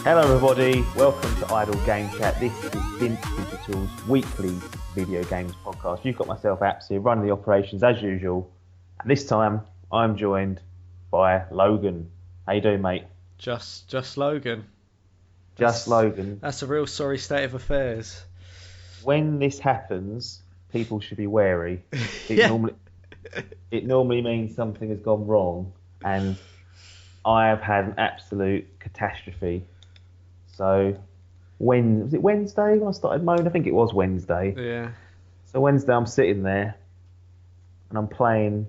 Hello everybody, welcome to Idle Game Chat. This is Dimp Digital's weekly video games podcast. You've got myself, Apps, here, running the operations as usual. And this time, I'm joined by Logan. How you doing, mate? Just Logan. Just Logan. That's a real sorry state of affairs. When this happens, people should be wary. Yeah. It normally means something has gone wrong, and I have had an absolute catastrophe. So, was it Wednesday when I started mowing? I think it was Wednesday. Yeah. So Wednesday I'm sitting there and I'm playing,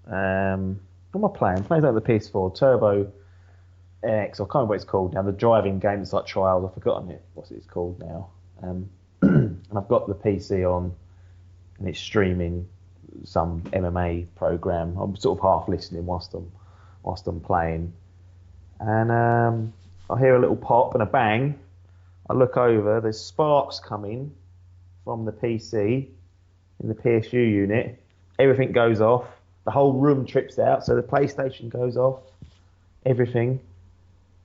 what am I playing? I'm playing like the PS4, Turbo X, I can't remember what it's called now, the driving game that's like Trials, I've forgotten it, what's it's called now. And I've got the PC on and it's streaming some MMA program. I'm sort of half listening whilst I'm playing. And I hear a little pop and a bang. I look over, there's sparks coming from the PC in the PSU unit. Everything goes off. The whole room trips out, so the PlayStation goes off. Everything.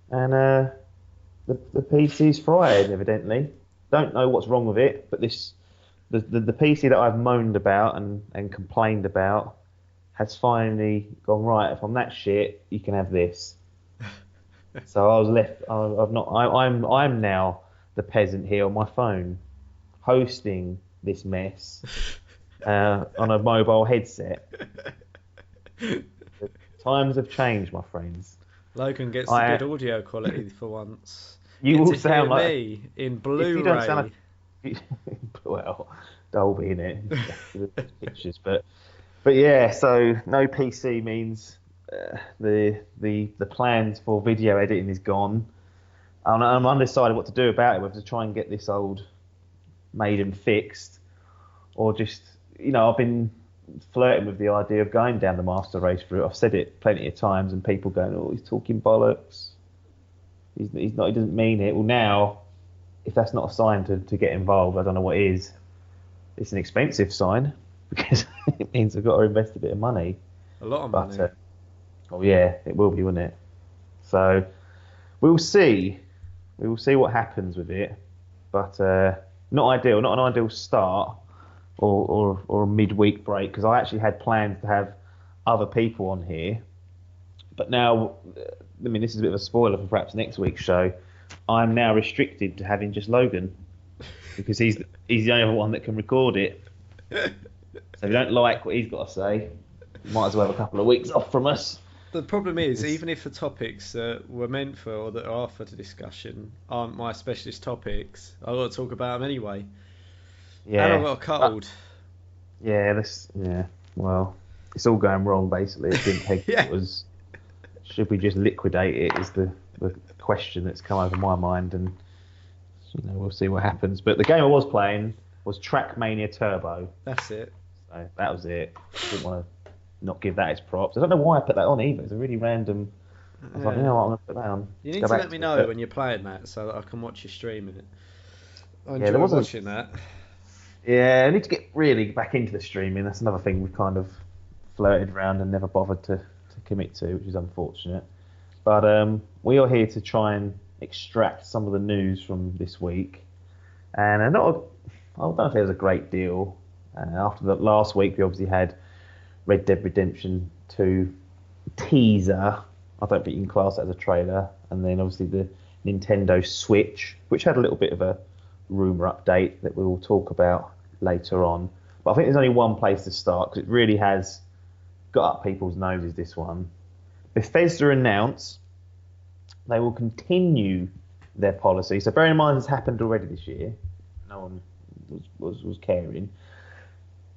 And the PC's fried, evidently. Don't know what's wrong with it, but the PC that I've moaned about and complained about has finally gone, right, if I'm that shit, you can have this. So I was left. I'm now the peasant here on my phone, hosting this mess on a mobile headset. The times have changed, my friends. Logan gets the good audio quality for once. You will sound like me in Blu-ray. You don't sound like, well, Dolby in it, pictures, but yeah. So no PC means. The plans for video editing is gone. I'm undecided what to do about it, whether to try and get this old maiden fixed, or just, I've been flirting with the idea of going down the master race route. I've said it plenty of times, and people going, "Oh, he's talking bollocks. He's not. He doesn't mean it." Well, now, if that's not a sign to get involved, I don't know what is. It's an expensive sign because it means I've got to invest a bit of money. A lot of money. Oh yeah, it will be, won't it? So we'll see. We will see what happens with it, but not ideal. Not an ideal start or a midweek break, because I actually had plans to have other people on here, but now, I mean, this is a bit of a spoiler for perhaps next week's show. I'm now restricted to having just Logan because he's the only one that can record it. So if you don't like what he's got to say, you might as well have a couple of weeks off from us. The problem is, even if the topics that were meant for or that are for the discussion aren't my specialist topics, I've got to talk about them anyway. Yeah. And I've got a cold. Well, it's all going wrong basically. Yeah. Should we just liquidate it is the question that's come over my mind, and we'll see what happens. But the game I was playing was Trackmania Turbo. That's it. So that was it. Didn't want to not give that its props. I don't know why I put that on either. It's a really random. I was like, you know what, I'm going to put that on. You need to let me know when you're playing that so that I can watch you streaming it. I enjoy watching that. Yeah, I need to get really back into the streaming. That's another thing we've kind of flirted around and never bothered to commit to, which is unfortunate. But we are here to try and extract some of the news from this week. And I don't know if there was a great deal. After the last week, we obviously had Red Dead Redemption 2 teaser. I don't think you can class that as a trailer. And then obviously the Nintendo Switch, which had a little bit of a rumour update that we will talk about later on. But I think there's only one place to start because it really has got up people's noses, this one. Bethesda announced they will continue their policy. So bearing in mind this happened already this year. No one was caring.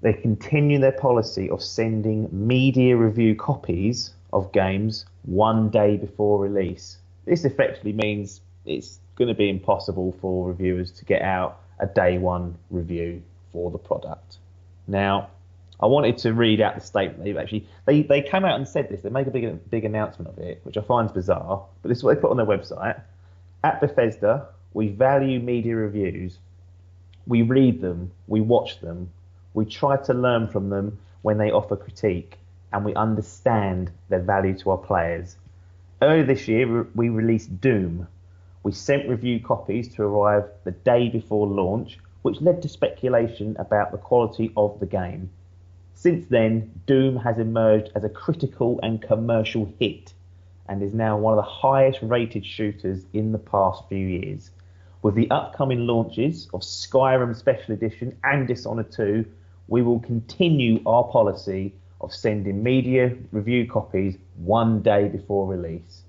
They continue their policy of sending media review copies of games one day before release. This effectively means it's going to be impossible for reviewers to get out a day one review for the product. Now, I wanted to read out the statement. They came out and said this. They made a big announcement of it, which I find bizarre. But this is what they put on their website. At Bethesda, we value media reviews. We read them. We watch them. We try to learn from them when they offer critique, and we understand their value to our players. Earlier this year, we released Doom. We sent review copies to arrive the day before launch, which led to speculation about the quality of the game. Since then, Doom has emerged as a critical and commercial hit and is now one of the highest rated shooters in the past few years. With the upcoming launches of Skyrim Special Edition and Dishonored 2, we will continue our policy of sending media review copies one day before release.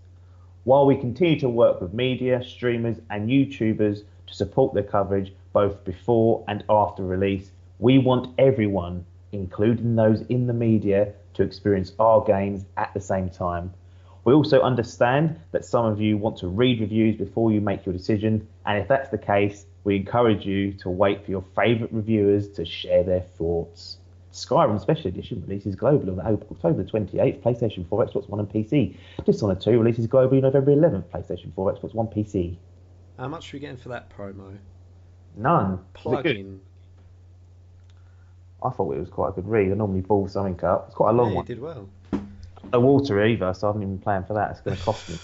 While we continue to work with media, streamers and YouTubers to support their coverage both before and after release, we want everyone, including those in the media, to experience our games at the same time. We also understand that some of you want to read reviews before you make your decision, and if that's the case, we encourage you to wait for your favourite reviewers to share their thoughts. Skyrim Special Edition releases globally on October 28th, PlayStation 4, Xbox One and PC. Dishonored 2 releases globally November 11th, PlayStation 4, Xbox One, PC. How much are we getting for that promo? None. Plug-in. I thought it was quite a good read. I normally ball something up. It's quite a long one. You did well. No water either, so I haven't even planned for that. It's going to cost me.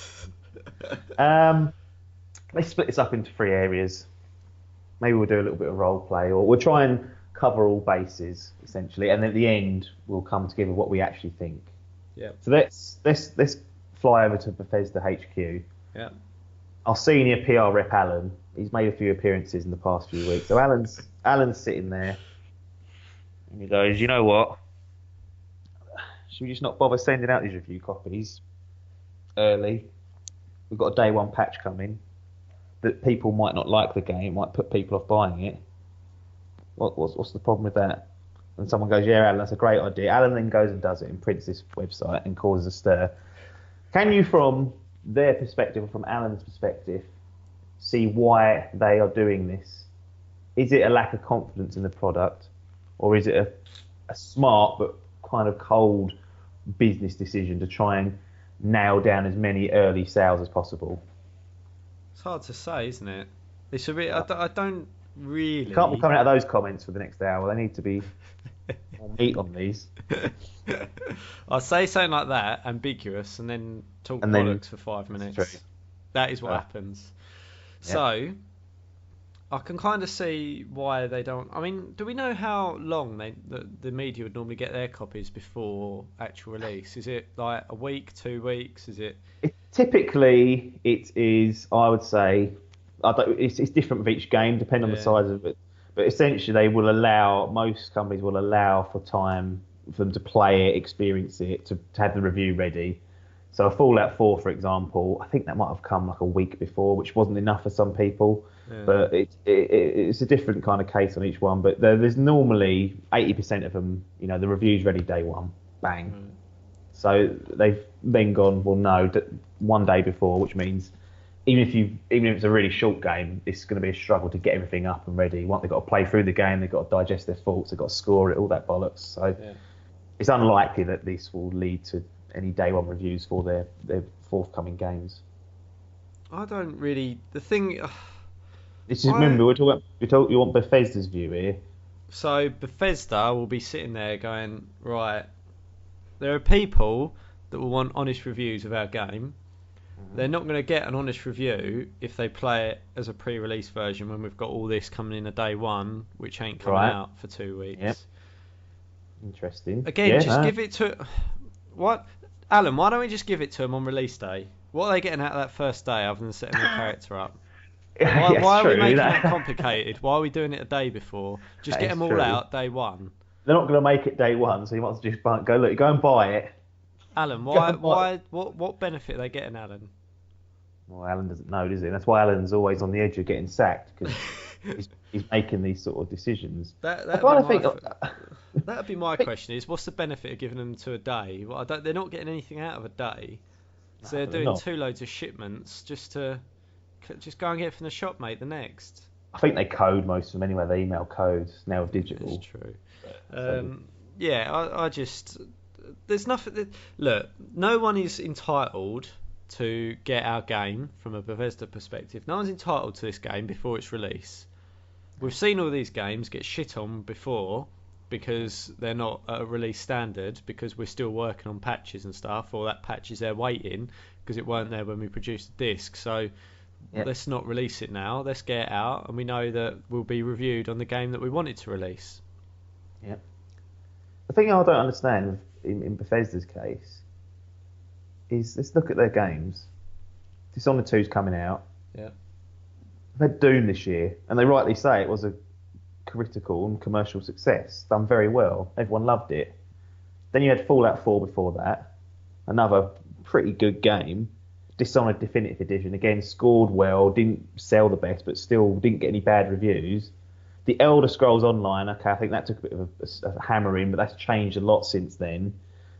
Let's split this up into 3 areas. Maybe we'll do a little bit of role play, or we'll try and cover all bases essentially, and at the end we'll come together what we actually think. Yeah. So let's fly over to Bethesda HQ. Yeah. Our senior PR rep Alan, he's made a few appearances in the past few weeks. So Alan's sitting there, and he goes, "You know what? Should we just not bother sending out these review copies early? We've got a day one patch coming that people might not like the game, might put people off buying it. What's the problem with that?" And someone goes, "Yeah, Alan, that's a great idea." Alan then goes and does it and prints this website and causes a stir. Can you, from their perspective, or from Alan's perspective, see why they are doing this? Is it a lack of confidence in the product, or is it a smart but kind of cold business decision to try and nail down as many early sales as possible? It's hard to say, isn't it? It's a bit. I don't really. Can't be coming out of those comments for the next hour. They need to be more meat on these. I'll say something like that, ambiguous, and then talk bollocks for 5 minutes. That is what happens. Yeah. So, I can kind of see why they don't. I mean, do we know how long the media would normally get their copies before actual release? Is it like a week, 2 weeks? Is it? Typically, it is. I would say, it's different with each game, depending on the size of it. But essentially, most companies will allow for time for them to play it, experience it, to have the review ready. So a Fallout 4, for example, I think that might have come like a week before, which wasn't enough for some people. Yeah. But it's a different kind of case on each one. But there's normally 80% of them, the review's ready day one, bang. Mm. So they've then gone, well, no, one day before, which means even if it's a really short game, it's going to be a struggle to get everything up and ready. They've got to play through the game, they've got to digest their thoughts, they've got to score it, all that bollocks. So it's unlikely that this will lead to any day one reviews for their forthcoming games. I don't really. The thing. Remember, you want Bethesda's view here. So Bethesda will be sitting there going, right, there are people that will want honest reviews of our game. They're not going to get an honest review if they play it as a pre-release version when we've got all this coming in a day one, which ain't coming out for 2 weeks. Yep. Interesting. Again, give it to... What? Alan, why don't we just give it to them on release day? What are they getting out of that first day other than setting their character up? Why are we making it complicated? Why are we doing it a day before? Just get them all out day one. They're not going to make it day one, so you might as well just go and buy it. Alan, what benefit are they getting, Alan? Well, Alan doesn't know, does he? That's why Alan's always on the edge of getting sacked, because he's making these sort of decisions. That'd be my question: is what's the benefit of giving them to a day? Well, they're not getting anything out of a day, so they're doing 2 loads of shipments just to go and get it from the shop, mate. The next. I think they code most of them anyway. They email codes now digital. That's true. I just. There's nothing. Look, no one is entitled to get our game from a Bethesda perspective. No one's entitled to this game before its release. We've seen all these games get shit on before because they're not at a release standard, because we're still working on patches and stuff, or that patch is there waiting because it weren't there when we produced the disc. So Yeah. let's not release it now. Let's get it out, and we know that we'll be reviewed on the game that we wanted to release. Yeah. The thing I don't understand in Bethesda's case is let's look at their games. Dishonored 2's coming out. Yeah. They've had Doom this year, and they rightly say it was a critical and commercial success, done very well. Everyone loved it. Then you had Fallout 4 before that, another pretty good game. Dishonored Definitive Edition, again, scored well, didn't sell the best, but still didn't get any bad reviews. The Elder Scrolls Online, okay, I think that took a bit of a hammering, but that's changed a lot since then,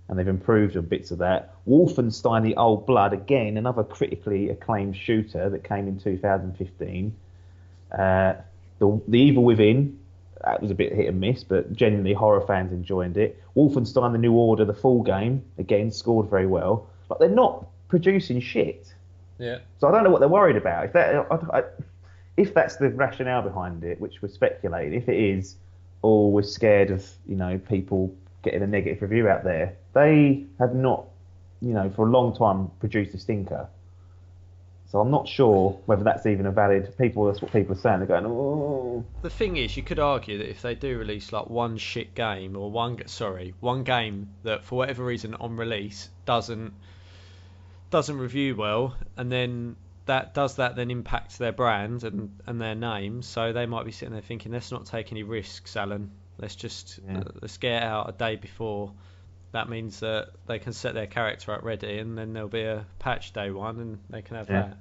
and they've improved on bits of that. Wolfenstein: The Old Blood, again, another critically acclaimed shooter that came in 2015. The Evil Within, that was a bit hit and miss, but generally horror fans enjoyed it. Wolfenstein: The New Order, the full game, again, scored very well. Like, they're not producing shit. Yeah. So I don't know what they're worried about. If that's the rationale behind it, which we're speculating, if it is, or we're scared of, people getting a negative review out there, they have not, for a long time produced a stinker. So I'm not sure whether that's even a valid. That's what people are saying. They're going, oh. The thing is, you could argue that if they do release like one shit game or one game that for whatever reason on release doesn't review well, and then that then impact their brand and their name. So they might be sitting there thinking, let's not take any risks, Alan. Let's just let's get it out a day before. That means that they can set their character up ready, and then there'll be a patch day one, and they can have that.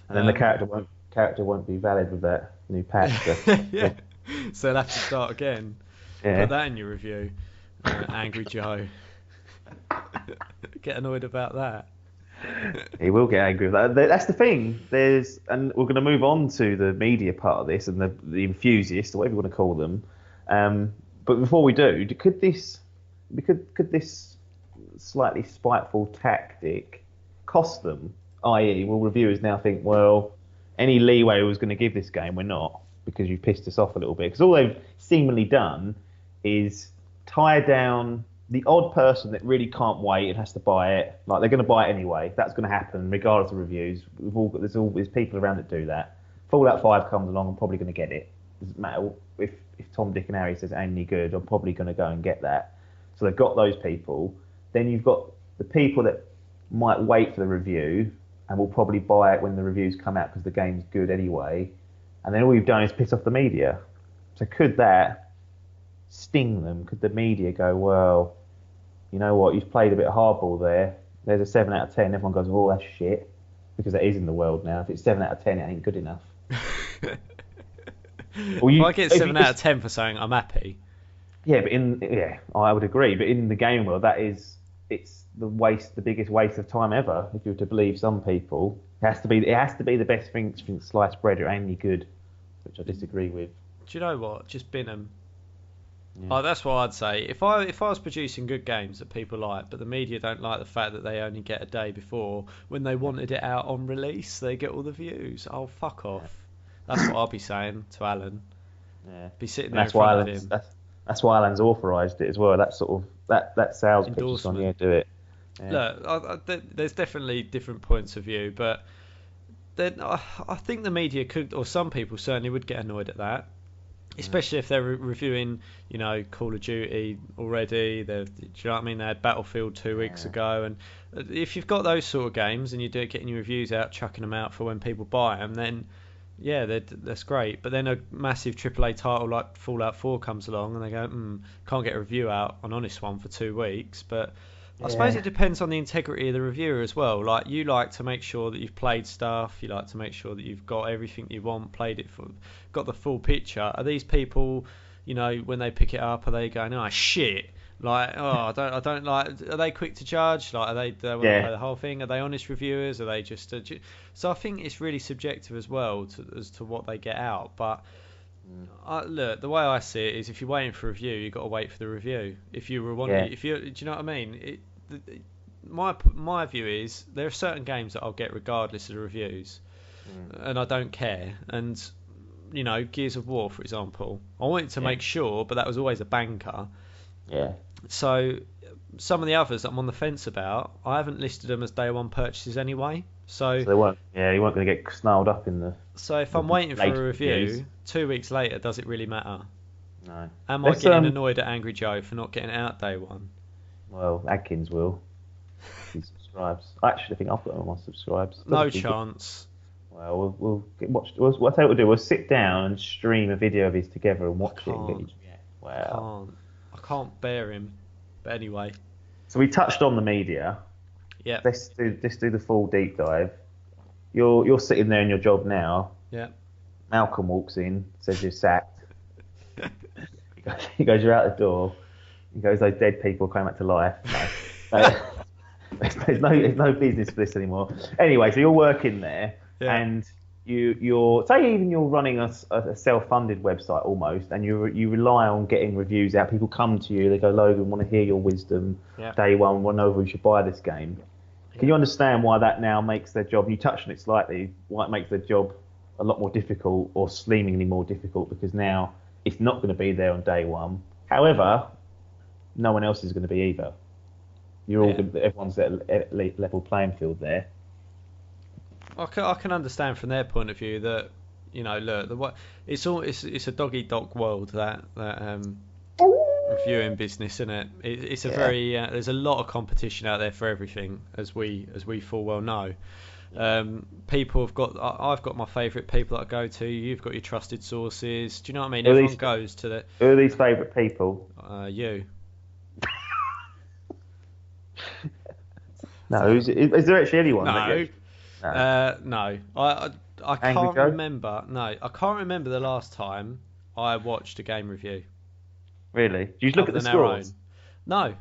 And then the character won't be valid with that new patch. Yeah. So they'll have to start again. Yeah. Put that in your review, Angry Joe. Get annoyed about that. He will get angry with that. That's the thing. And we're going to move on to the media part of this and the enthusiasts, or whatever you want to call them. But before we do, could this slightly spiteful tactic cost them? I.e., will reviewers now think, well, any leeway we was going to give this game, we're not, because you've pissed us off a little bit. Because all they've seemingly done is tie down the odd person that really can't wait and has to buy it. Like, they're going to buy it anyway. That's going to happen regardless of reviews. There's people around that do that. Fallout 5 comes along, I'm probably going to get it. Doesn't matter if Tom, Dick and Harry says it ain't any good, I'm probably going to go and get that. So they've got those people. Then you've got the people that might wait for the review and will probably buy it when the reviews come out because the game's good anyway. And then all you've done is piss off the media. So could that sting them? Could the media go, well, you know what, you've played a bit of hardball there. There's a 7 out of 10. Everyone goes, oh, that's shit. Because that is in the world now. If it's 7 out of 10, it ain't good enough. If I get 7 out of 10 for something, I'm happy. Yeah, but I would agree. But in the game world, it's the biggest waste of time ever. If you were to believe some people, it has to be the best thing since sliced bread. It ain't any good, which I disagree with. Do you know what? Just bin them. Yeah. That's what I'd say. If I was producing good games that people like, but the media don't like the fact that they only get a day before, when they wanted it out on release, they get all the views. Oh, fuck off. Yeah. That's what I'll be saying to Alan. Yeah. Be sitting there in front of him. That's why Alan's authorised it as well. That sort of that sales pitch is on, yeah, do it. Yeah. Look, there's definitely different points of view, but then I think the media could, or some people certainly would get annoyed at that. Especially if they're reviewing, Call of Duty already. Do you know what I mean? They had Battlefield 2 weeks ago, and if you've got those sort of games and you're getting your reviews out, chucking them out for when people buy them, then yeah, that's great. But then a massive AAA title like Fallout 4 comes along, and they go, can't get a review out, an honest one, for 2 weeks. But I suppose it depends on the integrity of the reviewer as well. Like, you like to make sure that you've played stuff, you like to make sure that you've got everything you want, got the full picture. Are these people, when they pick it up, are they going, oh shit, like, oh, I don't like? Are they quick to judge? Like, do they want to play the whole thing? Are they honest reviewers? Are they just? So I think it's really subjective as well as to what they get out. But look, the way I see it is, if you're waiting for a review, you've got to wait for the review. If you were wanting, do you know what I mean? My view is, there are certain games that I'll get regardless of the reviews, and I don't care. And Gears of War, for example, I wanted to make sure, but that was always a banker. Yeah. So some of the others that I'm on the fence about, I haven't listed them as day one purchases anyway. So they weren't. Yeah, you weren't going to get snarled up in the. so if the I'm waiting for late a reviews. review, 2 weeks later, does it really matter? No. Am I Let's getting annoyed at Angry Joe for not getting it out day one? Well, Adkins will. He subscribes. I actually think I've got him on my subscribes. No chance. Well, we'll get watch. What I tell you what we'll do. We'll sit down and stream a video of his together and watch it and get his react. Wow. I can't bear him. But anyway. So we touched on the media. Yeah. Let's do the full deep dive. You're sitting there in your job now. Yeah. Malcolm walks in, says you're sacked. He goes, you're out the door. He goes, those dead people came back to life. No. There's no business for this anymore. Anyway, so you're working there, and you're say even you're running a self-funded website almost, and you rely on getting reviews out. People come to you, they go, Logan, want to hear your wisdom. Day one, want to know if we should buy this game. Can you understand why that now makes their job? You touched on it slightly. Why it makes their job a lot more difficult, or seemingly more difficult, because now it's not going to be there on day one. However, no one else is going to be either. You're all good, everyone's at level playing field there. I can understand from their point of view that, you know, look, it's a dog eat dog world, that reviewing business, isn't it? It's a very there's a lot of competition out there for everything, as we full well know. People have got. I've got my favourite people that I go to. You've got your trusted sources. Do you know what I mean? Everyone goes to the. Who are these favourite people? You. No, is there actually anyone? No. No. I can't remember. No, I can't remember the last time I watched a game review. Really? Do you just look at the scores? No.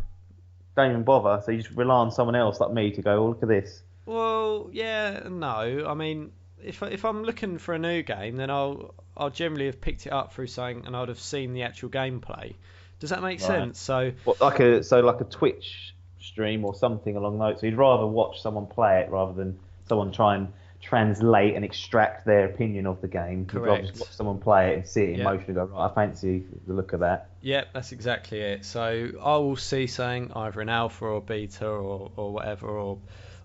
Don't even bother. So you just rely on someone else like me to go, oh, look at this. Well, yeah, no. I mean, if I'm looking for a new game, then I'll generally have picked it up through something, and I'd have seen the actual gameplay. Does that make sense? So like a Twitch stream or something along those. So you'd rather watch someone play it rather than someone try and translate and extract their opinion of the game. Correct. You'd rather just watch someone play it and see it in motion and go, right, I fancy the look of that. Yep, that's exactly it. So I will see something either in alpha or beta or whatever, or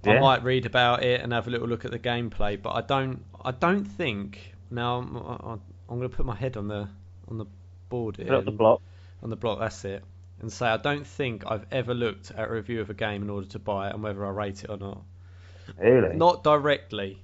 I might read about it and have a little look at the gameplay, but I don't think. Now I'm going to put my head on the board here. Put up the block. On the block, that's it. And say I don't think I've ever looked at a review of a game in order to buy it and whether I rate it or not. Really? Not directly.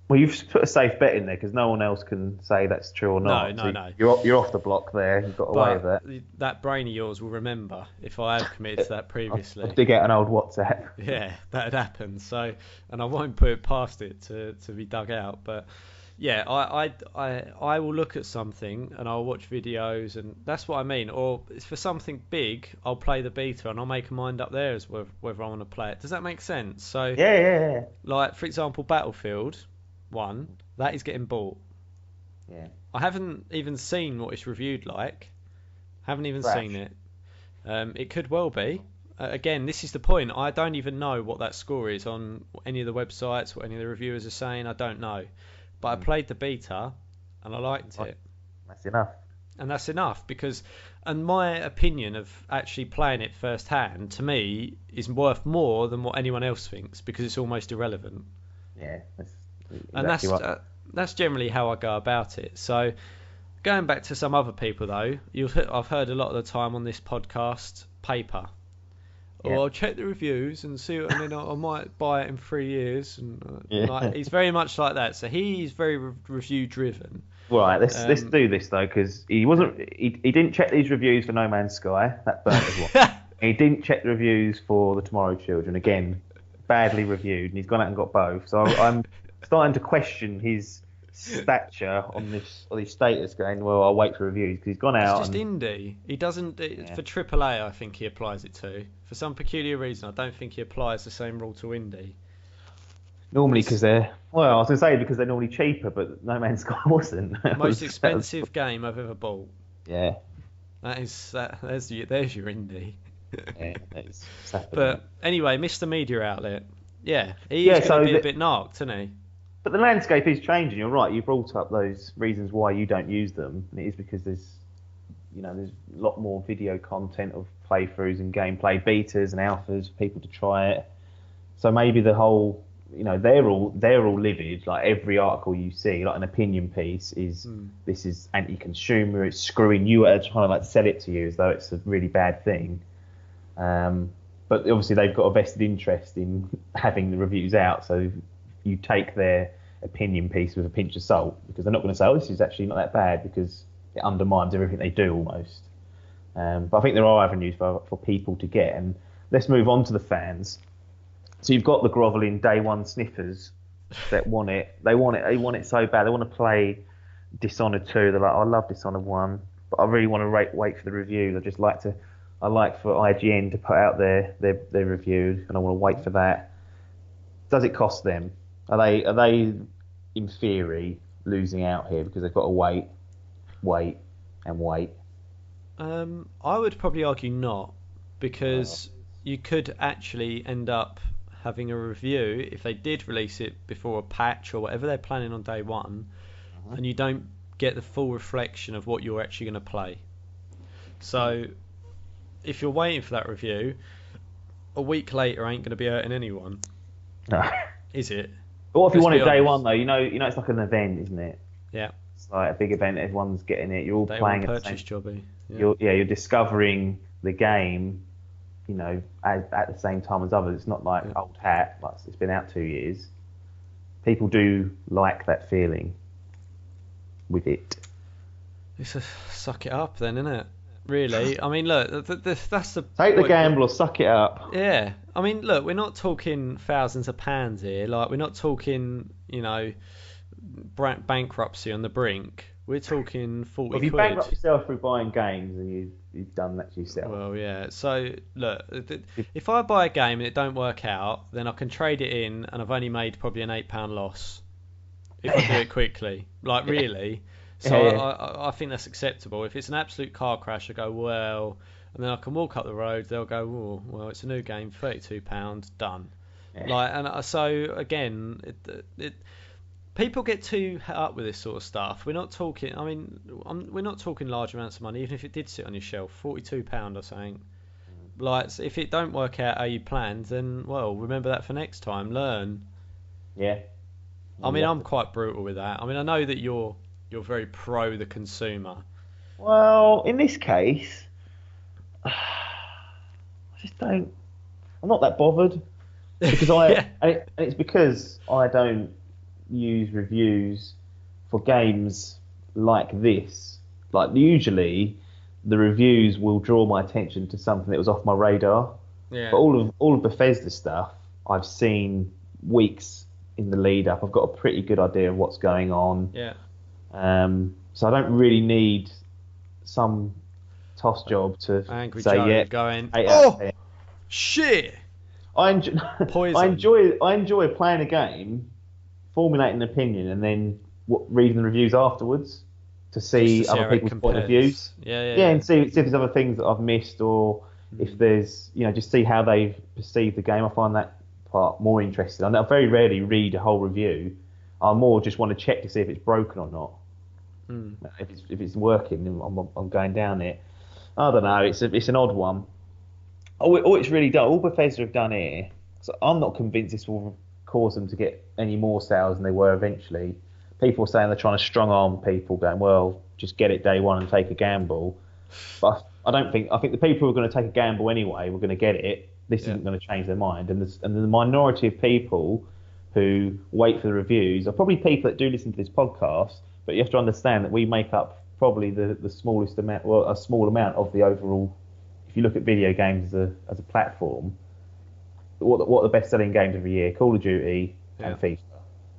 Well, you've put a safe bet in there because no one else can say that's true or not. No. You're off the block there. You've got away with that. That brain of yours will remember if I have committed to that previously. I'll dig out an old WhatsApp. Yeah, that had happened. So, and I won't put it past it to be dug out. But yeah, I will look at something and I'll watch videos, and that's what I mean. Or for something big, I'll play the beta and I'll make a mind up there as whether I want to play it. Does that make sense? So yeah. Like, for example, Battlefield 1, that is getting bought. Yeah. I haven't even seen what it's reviewed like. Haven't even seen it. It could well be. Again, this is the point. I don't even know what that score is on any of the websites, what any of the reviewers are saying. I don't know. But I played the beta and I liked it. That's enough. And that's enough because, and my opinion of actually playing it firsthand, to me, is worth more than what anyone else thinks because it's almost irrelevant. Yeah, that's generally how I go about it. So, going back to some other people though, I've heard a lot of the time on this podcast, paper. Or I'll check the reviews and see, and then I might buy it in 3 years. And he's very much like that. So he's very review driven. Right, let's do this though, because he didn't check these reviews for No Man's Sky. That burnt as well. He didn't check the reviews for The Tomorrow Children. Again, badly reviewed, and he's gone out and got both. So I'm starting to question his stature on this status, going, well, I'll wait for reviews, because he's gone out. It's just indie. He doesn't for AAA. I think he applies it to. For some peculiar reason, I don't think he applies the same rule to indie. Normally, because I was going to say because they're normally cheaper, but No Man's Sky wasn't. Most expensive game I've ever bought. Yeah. There's your indie. Yeah, it's but anyway, Mr. Media Outlet. Yeah, he's going to be a bit narked, isn't he? But the landscape is changing. You're right. You brought up those reasons why you don't use them, and it is because there's a lot more video content of playthroughs and gameplay betas and alphas for people to try it. So maybe the whole they're all livid. Like every article you see, like an opinion piece is this is anti-consumer. It's screwing you at trying to like sell it to you as though it's a really bad thing. But obviously they've got a vested interest in having the reviews out. So you take their opinion piece with a pinch of salt, because they're not going to say, "Oh, this is actually not that bad," because it undermines everything they do almost. But I think there are avenues for people to get. And let's move on to the fans. So you've got the grovelling day one sniffers that want it. They want it so bad. They want to play Dishonored 2. They're like, I love Dishonored 1, but I really want to wait for the reviews. I like for IGN to put out their review, and I want to wait for that. Does it cost them? Are they in theory losing out here because they've got to wait? I would probably argue not, because you could actually end up having a review if they did release it before a patch or whatever they're planning on day one, and you don't get the full reflection of what you're actually going to play. So if you're waiting for that review, a week later ain't going to be hurting anyone. No. Is it? But what if you want it day one though? It's like an event, isn't it? Yeah. It's like a big event. Everyone's getting it. You're all day playing one at the purchase same. jobby. Yeah. You're discovering the game. At the same time as others. It's not like old hat. Like it's been out 2 years. People do like that feeling with it. It's a suck it up then, isn't it? Really? I mean, look, that's the take the gamble or suck it up. Yeah. I mean, look, we're not talking thousands of pounds here. Like, we're not talking, bankruptcy on the brink. We're talking 40 Well, if you quid. bankrupt yourself through buying games, and you've done that to yourself. Well, yeah. So, look, if I buy a game and it don't work out, then I can trade it in, and I've only made probably an £8 loss if I do it quickly. Like, really. So I think that's acceptable. If it's an absolute car crash, I go, well, and then I can walk up the road. They'll go, oh, well, it's a new game, £32, done. Yeah. And so again, people get too hung up with this sort of stuff. We're not talking. I mean, we're not talking large amounts of money. Even if it did sit on your shelf, £42 or something. Like, if it don't work out how you planned, then well, remember that for next time. Learn. Yeah. I mean, I'm quite brutal with that. I mean, I know that you're very pro the consumer. Well, in this case, I just don't. I'm not that bothered because and it's because I don't use reviews for games like this. Like usually, the reviews will draw my attention to something that was off my radar. Yeah. But all of Bethesda stuff, I've seen weeks in the lead up. I've got a pretty good idea of what's going on. Yeah. So I don't really need some toss job to Angry say Joe going, oh shit. I enjoy playing a game, formulating an opinion, and then reading the reviews afterwards to see other people's point of views. Yeah, and see if there's other things that I've missed, or if there's just see how they've perceived the game. I find that part more interesting. I very rarely read a whole review. I more just want to check to see if it's broken or not. If it's working, I'm going down it. I don't know. It's an odd one. All it's really done, all Bethesda have done here. So I'm not convinced this will cause them to get any more sales than they were eventually. People are saying they're trying to strong arm people, going, well, just get it day one and take a gamble. But I don't think. I think the people who are going to take a gamble anyway were going to get it. This isn't going to change their mind. And the minority of people who wait for the reviews are probably people that do listen to this podcast. But you have to understand that we make up probably the smallest amount, well, a small amount of the overall. If you look at video games as a platform, what are the best-selling games every year? Call of Duty and FIFA,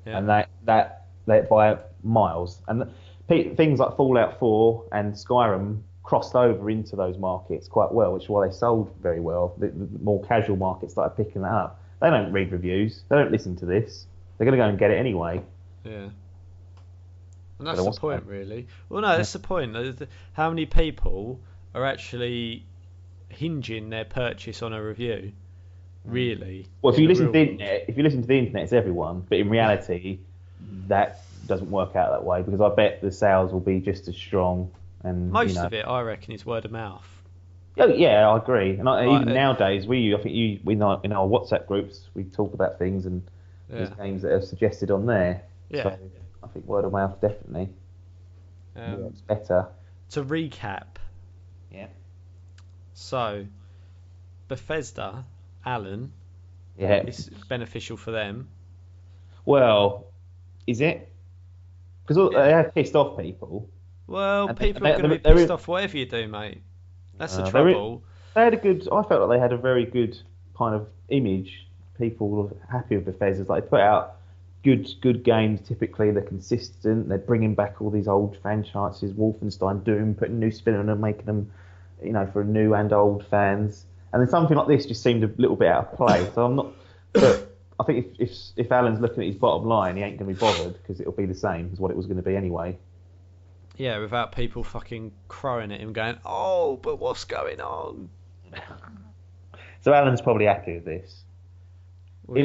and that by miles. And things like Fallout 4 and Skyrim crossed over into those markets quite well, which is why they sold very well. The more casual markets started picking that up. They don't read reviews. They don't listen to this. They're going to go and get it anyway. Yeah. And that's the point, really. Well, no, that's the point. How many people are actually hinging their purchase on a review? Really? Well, if you listen to the internet, it's everyone. But in reality, that doesn't work out that way, because I bet the sales will be just as strong. And most of it, I reckon, is word of mouth. Yeah, I agree. And even nowadays, in our WhatsApp groups, we talk about things, and There's games that are suggested on there. Yeah. So I think word of mouth definitely works better. To recap. Yeah. So, Bethesda, Alan. Yeah. It's beneficial for them. Well, is it? Because they have pissed off people. Well, And people are going to be pissed off whatever you do, mate. That's the trouble. They had a good. I felt like they had a very good kind of image. People were happy with Bethesda. Like they put out good games. Typically, they're consistent. They're bringing back all these old franchises, Wolfenstein, Doom, putting a new spin on them, making them, for new and old fans. And then something like this just seemed a little bit out of play. So I'm not. But I think if Alan's looking at his bottom line, he ain't going to be bothered because it'll be the same as what it was going to be anyway. Yeah, without people fucking crowing at him, going, "Oh, but what's going on?" So Alan's probably happy with this. Well,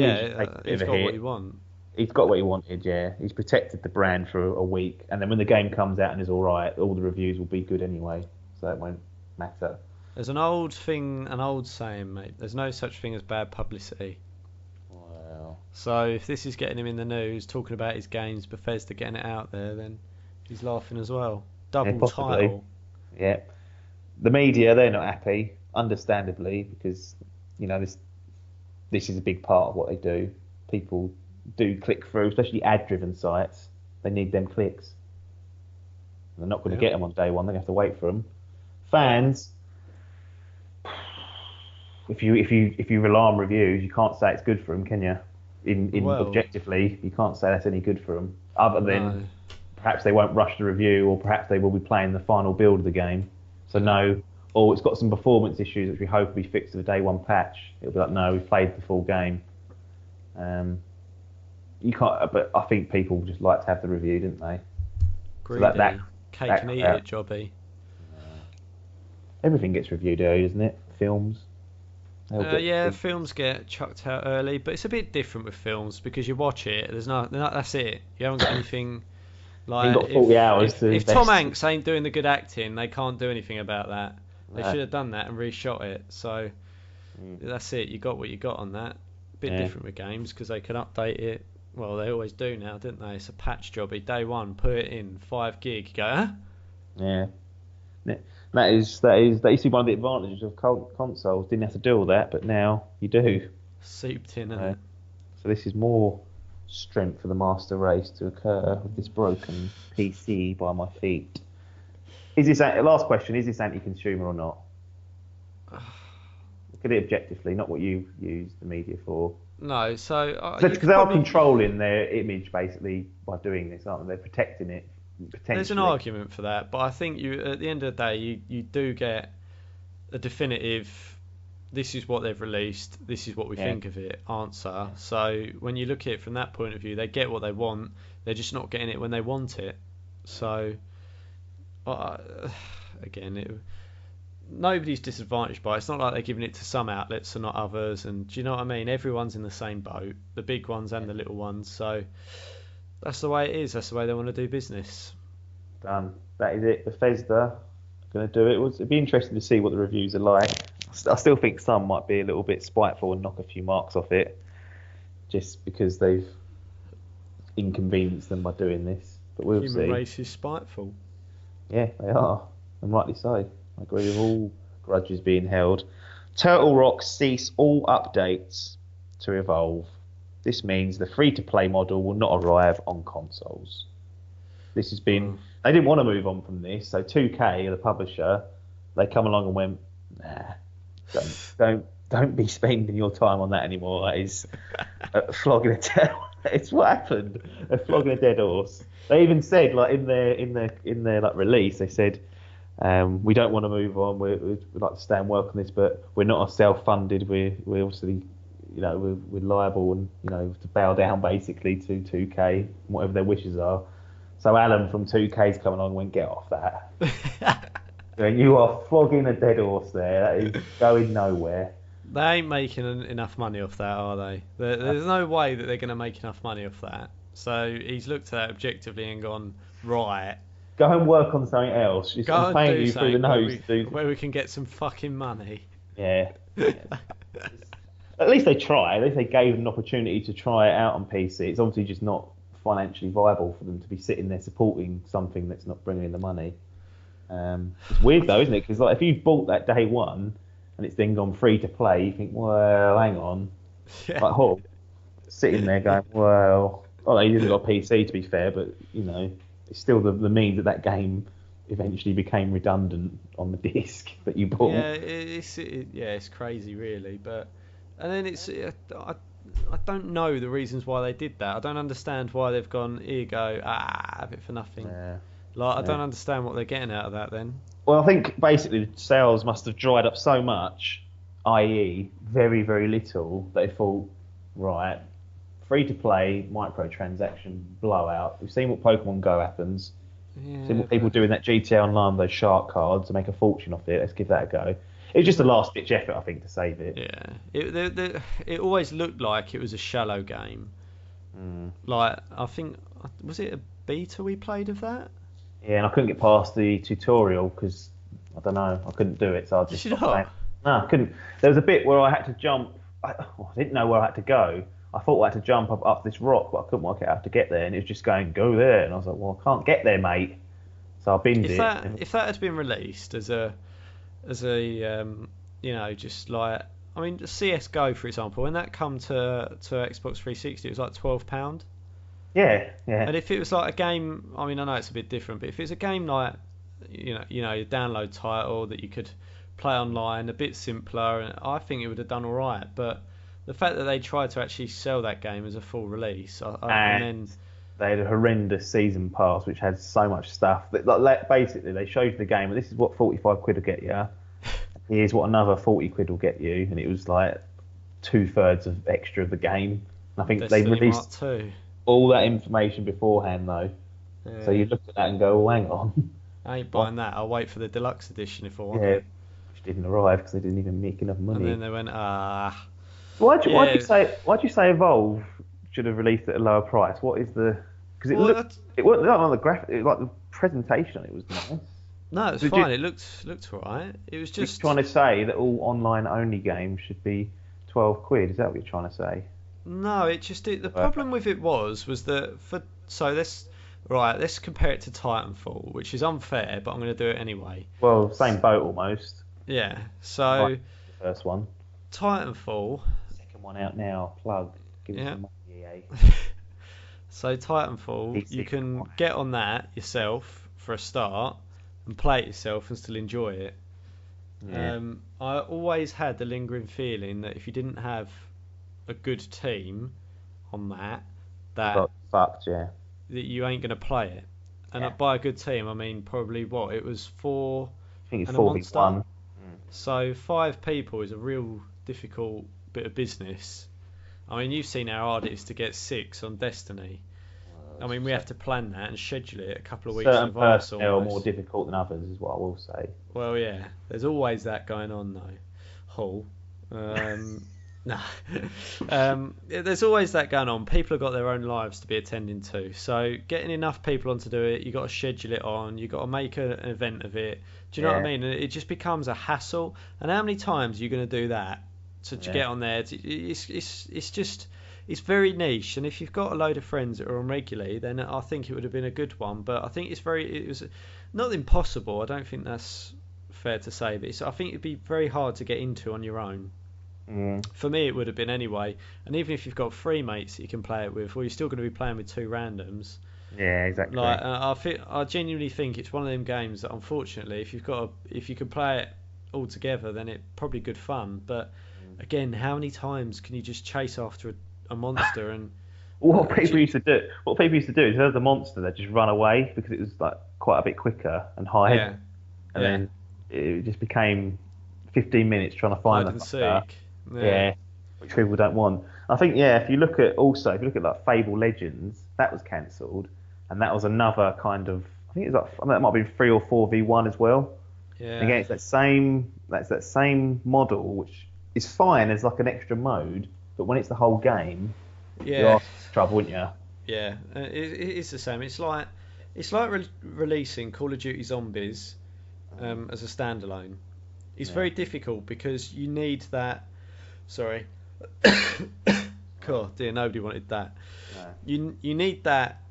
he's got what he wants. He's got what he wanted, yeah. He's protected the brand for a week, and then when the game comes out and is all right, all the reviews will be good anyway, so it won't matter. There's an old saying, mate. There's no such thing as bad publicity. Wow. So if this is getting him in the news, talking about his games, Bethesda getting it out there, then he's laughing as well. Double title. Yeah. The media, they're not happy, understandably, because this is a big part of what they do. People do click through, especially ad-driven sites. They need them clicks. They're not going to get them on day one. They have to wait for them. Fans, if you rely on reviews, you can't say it's good for them, can you? Objectively, you can't say that's any good for them, other than perhaps they won't rush the review, or perhaps they will be playing the final build of the game. So no, or it's got some performance issues which we hope will be fixed with a day one patch. It'll be like, no, we've played the full game. You can't, but I think people just like to have the review, didn't they? Greedy. So cake and eat it, jobby. Everything gets reviewed early, doesn't it? Films. Films get chucked out early, but it's a bit different with films because you watch it. That's it. You haven't got anything. Like, you've got 40 hours to if Tom Hanks ain't doing the good acting, they can't do anything about that. They should have done that and reshot it. So that's it. You got what you got on that. Bit different with games because they can update it. Well, they always do now, don't they? It's a patch jobby. Day one, put it in 5 gig. You go, huh? Yeah. That used to be one of the advantages of consoles. Didn't have to do all that, but now you do. Souped in, isn't it? So this is more strength for the master race to occur with this broken PC by my feet. Last question, is this anti-consumer or not? Look at it objectively, not what you use the media for. No, so... Because they are controlling their image, basically, by doing this, aren't they? They're protecting it, potentially. There's an argument for that, but I think at the end of the day, you do get a definitive... This is what they've released, this is what we think of it, answer. So when you look at it from that point of view, they get what they want, they're just not getting it when they want it. So, again, nobody's disadvantaged by it. It's not like they're giving it to some outlets and not others, and do you know what I mean? Everyone's in the same boat, the big ones and the little ones, so that's the way it is, that's the way they want to do business. Done. That is it. Bethesda going to do it. It'd be interesting to see what the reviews are like. I still think some might be a little bit spiteful and knock a few marks off it, just because they've inconvenienced them by doing this. But we'll see. Human race is spiteful. Yeah, they are, and rightly so. I agree with all grudges being held. Turtle Rock cease all updates to evolve. This means the free-to-play model will not arrive on consoles. This has been... They didn't want to move on from this, so 2K, the publisher, they come along and went, nah, don't be spending your time on that anymore. That is flogging a dead. It's what happened. They're flogging a dead horse. They even said, like in their like release, they said, we don't want to move on. We'd like to stay and work on this, but we're not self-funded. We're obviously, we're liable and to bow down basically to 2K, whatever their wishes are. So Alan from 2K's come along and went, get off that. You are flogging a dead horse there. That is going nowhere. They ain't making enough money off that, are they? There's no way that they're going to make enough money off that. So he's looked at that objectively and gone, right. Go and work on something else. I'm paying you through the nose. Where we can get some fucking money. Yeah. At least they try. At least they gave them an opportunity to try it out on PC. It's obviously just not financially viable for them to be sitting there supporting something that's not bringing in the money. It's weird though, isn't it? Because like if you bought that day one and it's then gone free to play, you think, well, hang on, Yeah. like Hall sitting there going, well, oh, he hasn't got a PC to be fair, but it's still the means that game eventually became redundant on the disc that you bought. Yeah, it's crazy really, but and then I don't know the reasons why they did that. I don't understand why they've gone, here you go, have it for nothing. Yeah. Like I don't understand what they're getting out of that then. Well, I think basically the sales must have dried up so much, i.e., very, very little, they thought, right, free to play, microtransaction blowout. We've seen what Pokemon Go happens. Yeah, Seen what people do in that GTA Online, those shark cards, to make a fortune off it. Let's give that a go. It was just a last ditch effort, I think, to save it. Yeah, it always looked like it was a shallow game. Like I think, was it a beta we played of that? Yeah, and I couldn't get past the tutorial because I don't know, I couldn't do it, so I just Did you stopped not? playing. No, I couldn't. There was a bit where I had to jump. I didn't know where I had to go. I thought I had to jump up this rock, but I couldn't work out how to get there, and it was just going, go there, and I was like, well, I can't get there, mate. So I binned it. If that had been released as a just like, I mean, CS:GO for example, when that come to Xbox 360, it was like £12. Yeah. And if it was like a game, I mean, I know it's a bit different, but if it's a game like, a download title that you could play online, a bit simpler, and I think it would have done all right. But the fact that they tried to actually sell that game as a full release, and then they had a horrendous season pass which had so much stuff that like, basically they showed the game, and this is what 45 quid will get you. Here's what another 40 quid will get you, and it was like 2/3 of extra of the game. And I think they released all that information beforehand though. Yeah. So you look at that and go, oh, hang on. I ain't buying that. I'll wait for the deluxe edition if I want it. Which didn't arrive because they didn't even make enough money. And then they went, Why'd you say Evolve should have released at a lower price? What is the? Because it wasn't on the graphic. Like the presentation on it was nice. No, it's fine. It looked alright. It was just trying to say that all online only games should be 12 quid. Is that what you're trying to say? No, the problem with it was that let's compare it to Titanfall, which is unfair, but I'm going to do it anyway. Well, same boat almost. Yeah. So the first one. Titanfall. Second one out now. Plug. Give us some money, EA. So Titanfall, you can get on that yourself for a start and play it yourself and still enjoy it. Yeah. I always had the lingering feeling that if you didn't have a good team on that got fucked, yeah. That you ain't gonna play it. And by a good team, I mean probably it was 4. I think it's 4v1. So 5 people is a real difficult bit of business. I mean, you've seen how hard it is to get 6 on Destiny. I mean, we have to plan that and schedule it a couple of weeks in advance. Certain personnel are more difficult than others, is what I will say. Well, yeah, there's always that going on though. Hull. No. There's always that going on. People have got their own lives to be attending to. So getting enough people on to do it, you've got to schedule it on, you've got to make an event of it. Do you know what I mean? And it just becomes a hassle. And how many times are you going to do that to get on there? It's very niche. And if you've got a load of friends that are on regularly, then I think it would have been a good one. But I think it was not impossible. I don't think that's fair to say. But I think it'd be very hard to get into on your own. For me, it would have been anyway. And even if you've got 3 mates that you can play it with, well, you're still going to be playing with 2 randoms. Yeah, exactly. Like, I genuinely think it's one of them games that, unfortunately, if you can play it all together, then it's probably good fun. But again, how many times can you just chase after a monster and? What people used to do is there's the monster, they just run away because it was like quite a bit quicker and hide. Yeah. And then it just became 15 minutes trying to find them. Yeah, which people don't want. I think if you look at like Fable Legends, that was cancelled, and that was another kind of, I think it was like, that might have been 3 or 4v1 as well. Yeah. And again, it's that same model, which is fine as like an extra mode, but when it's the whole game, you're trouble, wouldn't you? Yeah, it's the same. It's like releasing Call of Duty Zombies as a standalone. It's very difficult because you need that. Sorry, God, dear, nobody wanted that. No. You need that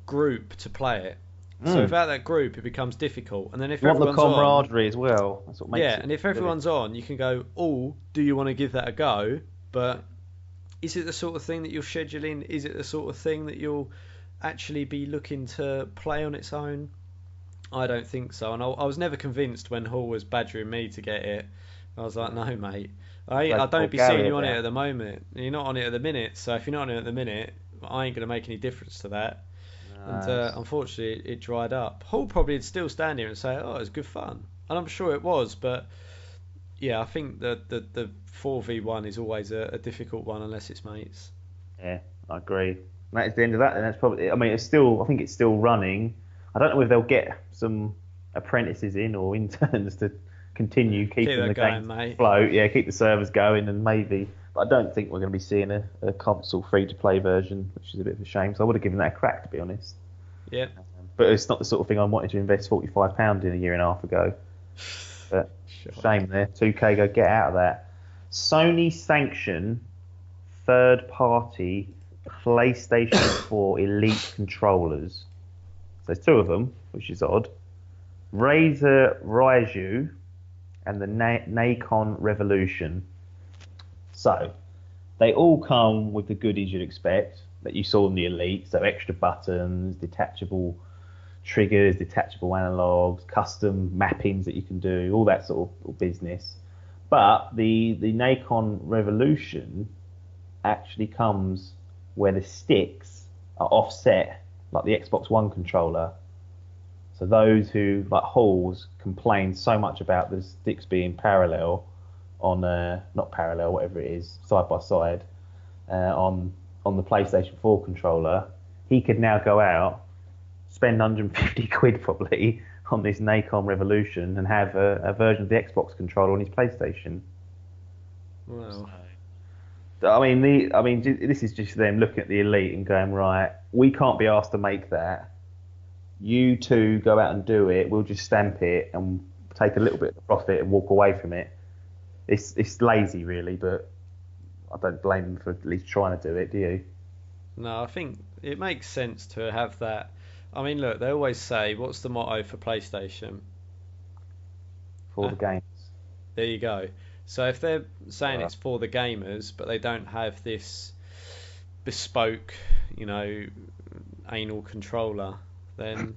group to play it. So without that group, it becomes difficult. And then if You want the everyone's on, camaraderie as well. That's what makes it. and if everyone's on, you can go, oh, do you want to give that a go? But is it the sort of thing that you're scheduling? Is it the sort of thing that you'll actually be looking to play on its own? I don't think so. And I was never convinced when Hall was badgering me to get it. I was like, no, mate. I don't be seeing you on it at the moment. You're not on it at the minute. So if you're not on it at the minute, I ain't going to make any difference to that. And unfortunately, it dried up. Hall probably would still stand here and say, oh, it was good fun. And I'm sure it was. But yeah, I think the 4v1 is always a difficult one unless it's mates. Yeah, I agree. That's the end of that. And that's probably. I mean, I think it's still running. I don't know if they'll get some apprentices in or interns to continue keeping the game afloat. Yeah, keep the servers going, and maybe. But I don't think we're going to be seeing a console free-to-play version, which is a bit of a shame. So I would have given that a crack, to be honest. Yeah. But it's not the sort of thing I wanted to invest £45 in a year and a half ago. But shame there. 2K, go get out of that. Sony sanction third-party PlayStation 4 Elite controllers. So there's two of them, which is odd. Razer Raiju and the Nacon Revolution. So they all come with the goodies you'd expect that you saw in the Elite. So extra buttons, detachable triggers, detachable analogs, custom mappings that you can do, all that sort of business. But the Nacon Revolution actually comes where the sticks are offset, like the Xbox One controller. So those who, like Halls, complain so much about the sticks being parallel on, not parallel, whatever it is, side by side, on the PlayStation 4 controller, he could now go out, spend 150 quid probably on this Nacon Revolution and have a version of the Xbox controller on his PlayStation. Wow. I mean, this is just them looking at the Elite and going, right, we can't be asked to make that. You two go out and do it. We'll just stamp it and take a little bit of the profit and walk away from it. It's lazy, really, but I don't blame them for at least trying to do it, do you? No, I think it makes sense to have that. I mean, look, they always say, what's the motto for PlayStation? For the games. There you go. So if they're saying it's for the gamers, but they don't have this bespoke, anal controller, then,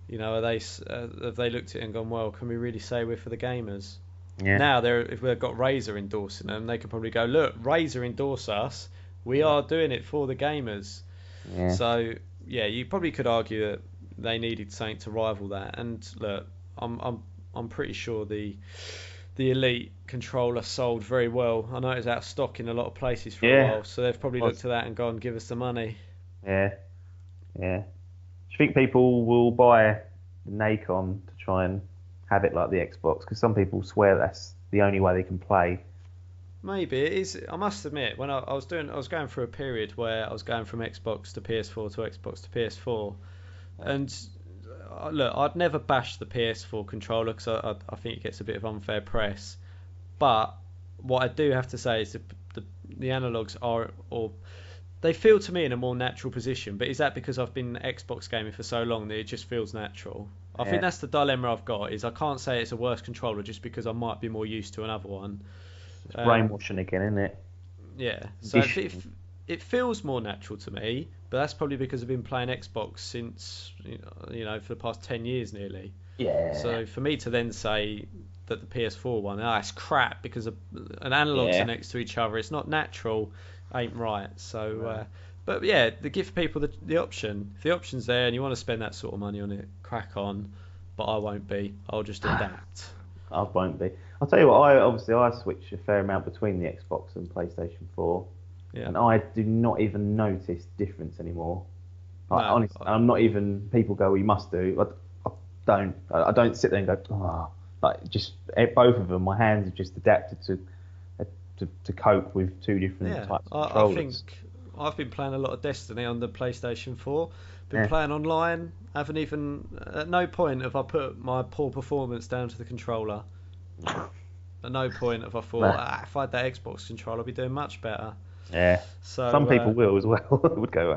have they looked at it and gone, well, can we really say we're for the gamers? Yeah. Now, if they've got Razer endorsing them, they could probably go, look, Razer endorse us. We are doing it for the gamers. Yeah. So, yeah, you probably could argue that they needed something to rival that. And look, I'm pretty sure the Elite controller sold very well. I know it was out of stock in a lot of places for a while, so they've probably looked at that and gone, give us the money. Yeah. Do you think people will buy the Nacon to try and have it like the Xbox? Because some people swear that's the only way they can play. Maybe it is. I must admit, when I was going through a period where I was going from Xbox to PS4 to Xbox to PS4, and look, I'd never bash the PS4 controller because I think it gets a bit of unfair press. But what I do have to say is the analogs they feel to me in a more natural position. But is that because I've been Xbox gaming for so long that it just feels natural? I think that's the dilemma I've got. Is I can't say it's a worse controller just because I might be more used to another one. It's brainwashing again, isn't it? Yeah. So it feels more natural to me, but that's probably because I've been playing Xbox since for the past 10 years nearly. Yeah. So for me to then say that the PS4 one, it's crap because an analogs are next to each other, it's not natural, ain't right. So, but yeah, they give people the option. If the option's there and you want to spend that sort of money on it, crack on. But I won't be. I'll just adapt. I won't be. I'll tell you what. I switch a fair amount between the Xbox and PlayStation 4. Yeah. And I do not even notice difference anymore. Honestly, I'm not even. People go, well, you must do. I don't. I don't sit there and go, just both of them. My hands have just adapted to cope with two different types of controllers. I think I've been playing a lot of Destiny on the PlayStation 4. Been playing online. Haven't even at no point have I put my poor performance down to the controller. At no point have I thought, Nah. if I had that Xbox controller, I'd be doing much better. Yeah. So Some people will as well. Would go,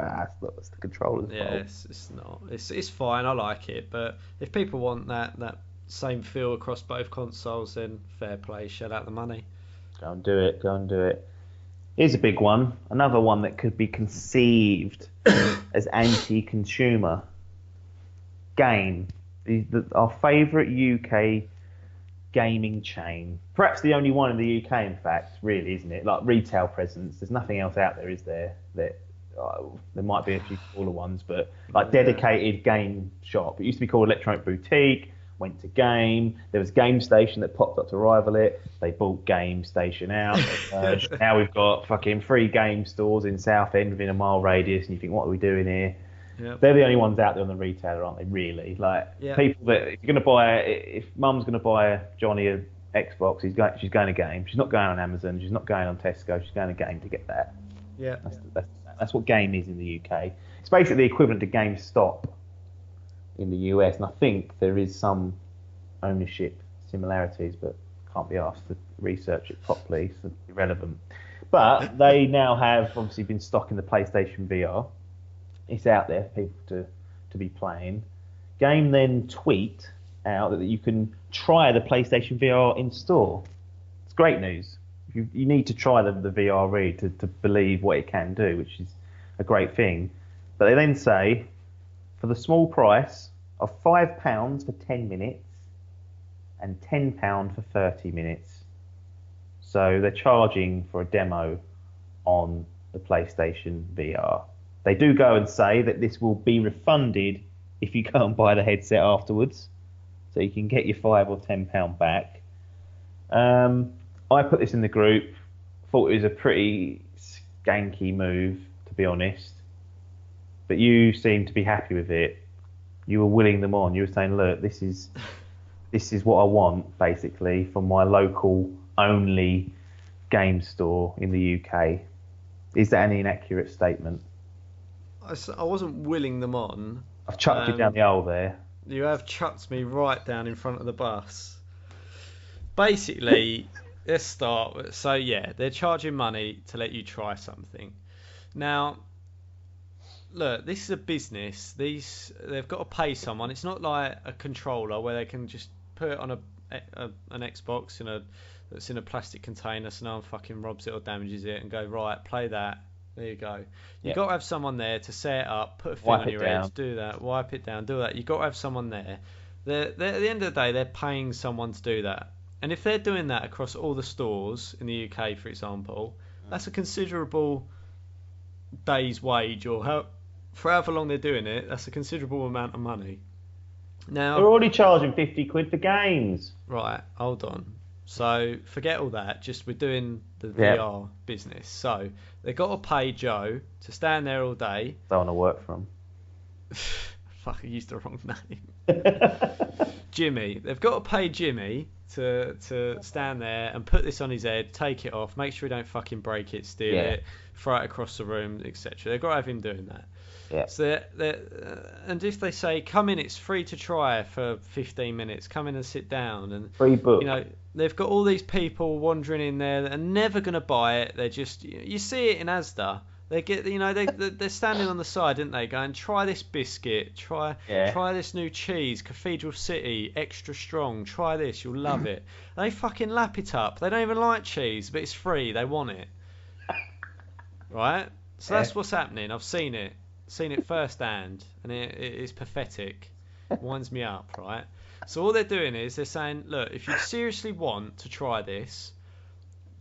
it's the controller's yeah, fault. it's not. It's fine. I like it, but if people want that same feel across both consoles, then fair play. Shell out the money. Go and do it. Go and do it. Here's a big one. Another one that could be conceived as anti-consumer. Game. Our favourite UK gaming chain. Perhaps the only one in the UK, in fact, really, isn't it? Like retail presence. There's nothing else out there, is there? There might be a few smaller ones, but like dedicated game shop. It used to be called Electronic Boutique. Went to Game. There was Game Station that popped up to rival it. They bought Game Station out. Now we've got fucking 3 game stores in Southend within a mile radius, and you think, what are we doing here? Yep. They're the only ones out there on the retailer, aren't they? Really, like people that if you're going to buy, if Mum's going to buy Johnny a Xbox, she's going to Game. She's not going on Amazon. She's not going on Tesco. She's going to Game to get that. Yeah, that's what Game is in the UK. It's basically equivalent to GameStop in the US, and I think there is some ownership similarities, but can't be asked to research it properly, so it's irrelevant. But they now have obviously been stocking the PlayStation VR. It's out there for people to be playing. Game then tweet out that you can try the PlayStation VR in store. It's great news. You need to try the VR read to believe what it can do, which is a great thing. But they then say, for the small price of £5 for 10 minutes and £10 for 30 minutes. So they're charging for a demo on the PlayStation VR. They do go and say that this will be refunded if you go and buy the headset afterwards. So you can get your £5 or £10 back. I put this in the group. Thought it was a pretty skanky move, to be honest. But you seemed to be happy with it. You were willing them on. You were saying, look, this is what I want, basically, from my local only game store in the UK. Is that an inaccurate statement? I wasn't willing them on. I've chucked you down the hole there. You have chucked me right down in front of the bus. Basically, let's start. So yeah, they're charging money to let you try something. Now, look, this is a business. They've got to pay someone. It's not like a controller where they can just put it on an Xbox that's in a plastic container, so no one fucking robs it or damages it, and go, right, play that. There you go. You've got to have someone there to set it up, put a thing on your head, do that, wipe it down, do that. You've got to have someone there. At the end of the day, they're paying someone to do that. And if they're doing that across all the stores in the UK, for example, that's a considerable day's wage, or for however long they're doing it, that's a considerable amount of money. Now, they're already charging £50 for games. Right, hold on. So forget all that. Just we're doing the VR business. So they've got to pay Joe to stand there all day. Don't want to work for him. Fuck, I used the wrong name. Jimmy. They've got to pay Jimmy to stand there and put this on his head, take it off, make sure he don't fucking break it, steal it, throw it across the room, etc. They've got to have him doing that. Yeah. So and if they say, come in, it's free to try for 15 minutes, come in and sit down, and free book. They've got all these people wandering in there that are never going to buy it. They're just, you see it in Asda. They get, they're standing on the side, aren't they, going, try this biscuit, try this new cheese, Cathedral City, extra strong, try this, you'll love it. And they fucking lap it up. They don't even like cheese, but it's free, they want it. Right? So that's what's happening. I've seen it firsthand, and it is pathetic. It winds me up, right? So all they're doing is they're saying, look, if you seriously want to try this,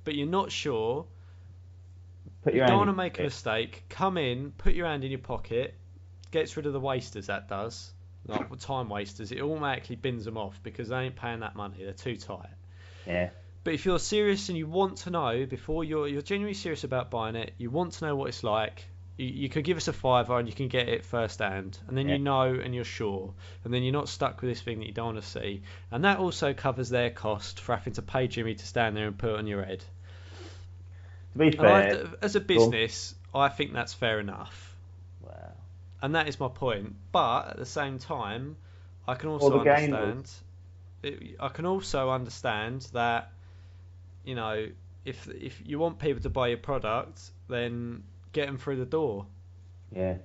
but you're not sure, you don't want to make a mistake, come in, put your hand in your pocket, gets rid of the wasters, that does. Like time wasters, it automatically bins them off because they ain't paying that money, they're too tight. Yeah. But if you're serious and you want to know, before you're genuinely serious about buying it, you want to know what it's like, you could give us a £5 and you can get it first hand, and then you know and you're sure, and then you're not stuck with this thing that you don't want to see. And that also covers their cost for having to pay Jimmy to stand there and put it on your head. To be fair, as a business, I think that's fair enough. Wow. And that is my point. But at the same time, I can also understand. I can also understand that you know, if you want people to buy your product, then get them through the door. Yeah.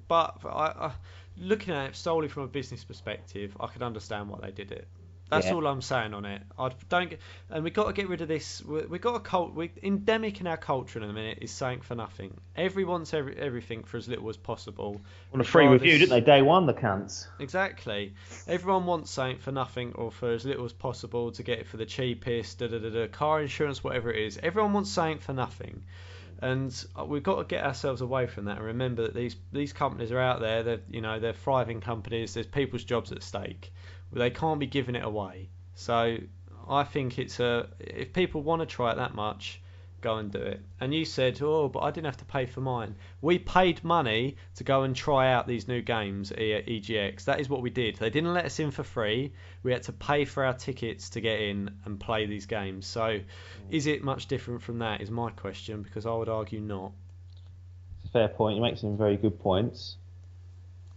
But looking at it solely from a business perspective, I could understand why they did it. That's all I'm saying on it. And we got to get rid of this. We got endemic in our culture in a minute is saying for nothing. Everyone wants everything for as little as possible. On a free review, didn't they? Day one, the cunts. Exactly. Everyone wants something for nothing or for as little as possible to get it for the cheapest. Car insurance, whatever it is. Everyone wants something for nothing. And we've got to get ourselves away from that and remember that these companies are out there. They're thriving companies. There's people's jobs at stake. They can't be giving it away. So I think if people want to try it that much, go and do it. And you said, oh, but I didn't have to pay for mine. We paid money to go and try out these new games at EGX. That is what we did. They didn't let us in for free. We had to pay for our tickets to get in and play these games. So is it much different from that is my question, because I would argue not. It's a fair point. You make some very good points.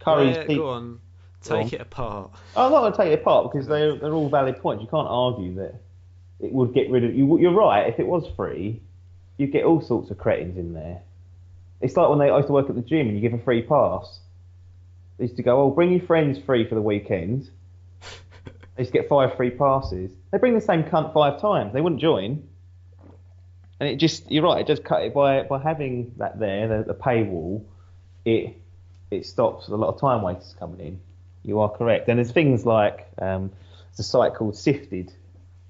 Go on. Take it apart. I'm not going to take it apart because they're all valid points. You can't argue that it would get rid of you. You're right. If it was free, you'd get all sorts of cretins in there. It's like when I used to work at the gym and you give a free pass. They used to go, oh, bring your friends free for the weekend. They used to get 5 free passes. They bring the same cunt 5 times. They wouldn't join. And you're right. It does cut it by having that there, the paywall. It stops a lot of time wasters coming in. You are correct. And there's things like there's a site called Sifted,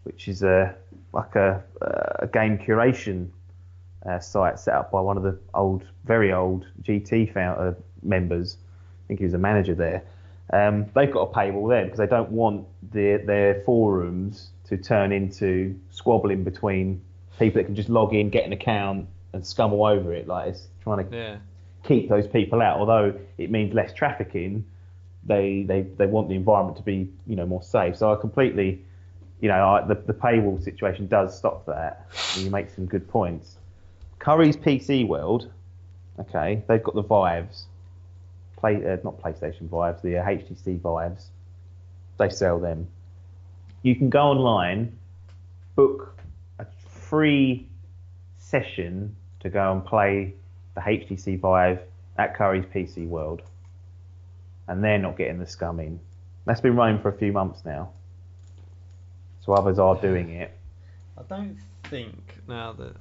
which is a game curation site set up by one of the very old GT members. I think he was a manager there. They've got a paywall there because they don't want their forums to turn into squabbling between people that can just log in, get an account, and scum all over it. Like it's trying to keep those people out. Although it means less trafficking, they want the environment to be more safe. So I completely, the paywall situation does stop that. And you make some good points. Curry's PC World, okay, they've got the Vives, not PlayStation Vives, the HTC Vives. They sell them. You can go online, book a free session to go and play the HTC Vive at Curry's PC World, and they're not getting the scum in. That's been running for a few months now, so others are doing it. I don't think now that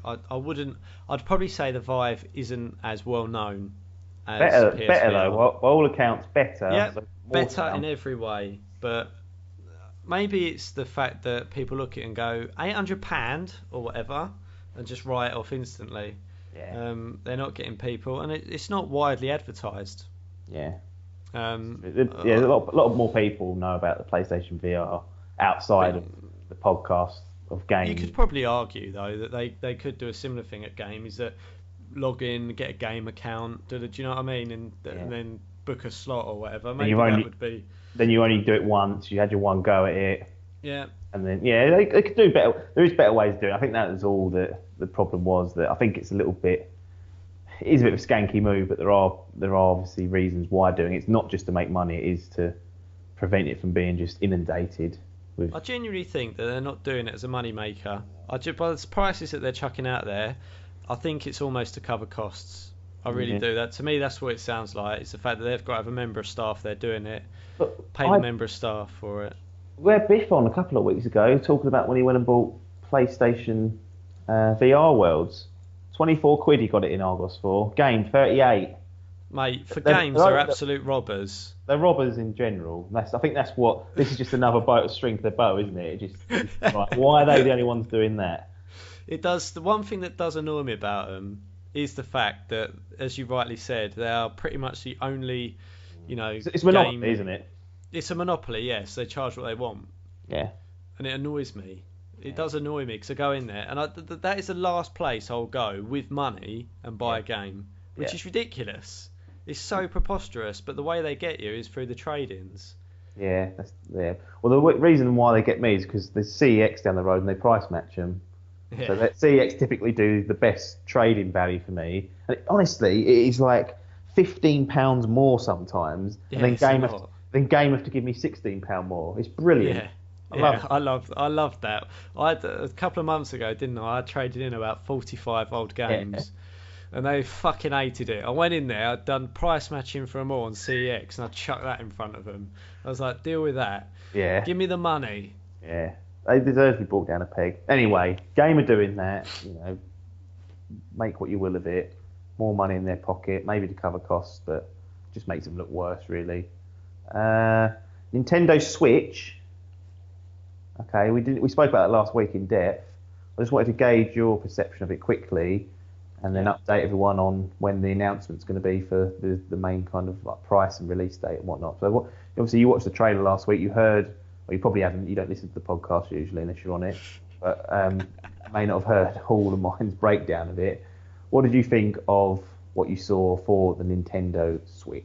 I'd probably say the Vive isn't as well known as PSVR. Better though, by all accounts, better. Yeah, so better in every way, but maybe it's the fact that people look at it and go £800 or whatever and just write it off instantly. Yeah. They're not getting people, and it's not widely advertised. Yeah. A lot more people know about the PlayStation VR outside of the podcast of games. You could probably argue though that they could do a similar thing at games, that log in, get a game account, do you know what I mean, and then book a slot or whatever. Maybe that would be. Then you only do it once. You had your one go at it. Yeah. And then they could do better. There is better ways to do it. I think that was all that the problem was. That I think it's a little bit. It is a bit of a skanky move, but there are obviously reasons why doing it. It's not just to make money; it is to prevent it from being just inundated with. I genuinely think that they're not doing it as a money maker. By the prices that they're chucking out there, I think it's almost to cover costs. I really do. That to me, that's what it sounds like. It's the fact that they've got to have a member of staff there doing it, pay the member of staff for it. We had Biff on a couple of weeks ago talking about when he went and bought PlayStation VR Worlds. 24 quid he got it in Argos for. Game 38. Mate, for games, they're absolute robbers. They're robbers in general. I think that's what. This is just another string to their bow, isn't it? Right, why are they the only ones doing that? It does. The one thing that does annoy me about them is the fact that, as you rightly said, they are pretty much the only, It's a monopoly, isn't it? It's a monopoly, yes. They charge what they want. Yeah. And it annoys me. It does annoy me because I go in there and that is the last place I'll go with money and buy a game, which is ridiculous. It's so preposterous, but the way they get you is through the trade-ins. Yeah. Well, the reason why they get me is because there's CEX down the road and they price match them. Yeah. So that CEX typically do the best trading value for me. And honestly, it is like £15 more sometimes, and then Game have to give me £16 more. It's brilliant. I loved that. A couple of months ago, didn't I? I traded in about 45 old games, and they fucking hated it. I went in there, I'd done price matching for them all on CEX, and I chucked that in front of them. I was like, deal with that. Yeah. Give me the money. Yeah. They deserve to be brought down a peg. Anyway, Gamer doing that, make what you will of it. More money in their pocket, maybe to cover costs, but just makes them look worse, really. Nintendo Switch. Okay, we spoke about it last week in depth. I just wanted to gauge your perception of it quickly, and then update everyone on when the announcement's going to be for the main kind of like price and release date and whatnot. So obviously you watched the trailer last week. You heard, well, you probably haven't. You don't listen to the podcast usually unless you're on it, but may not have heard Hall and Mine's breakdown of it. What did you think of what you saw for the Nintendo Switch?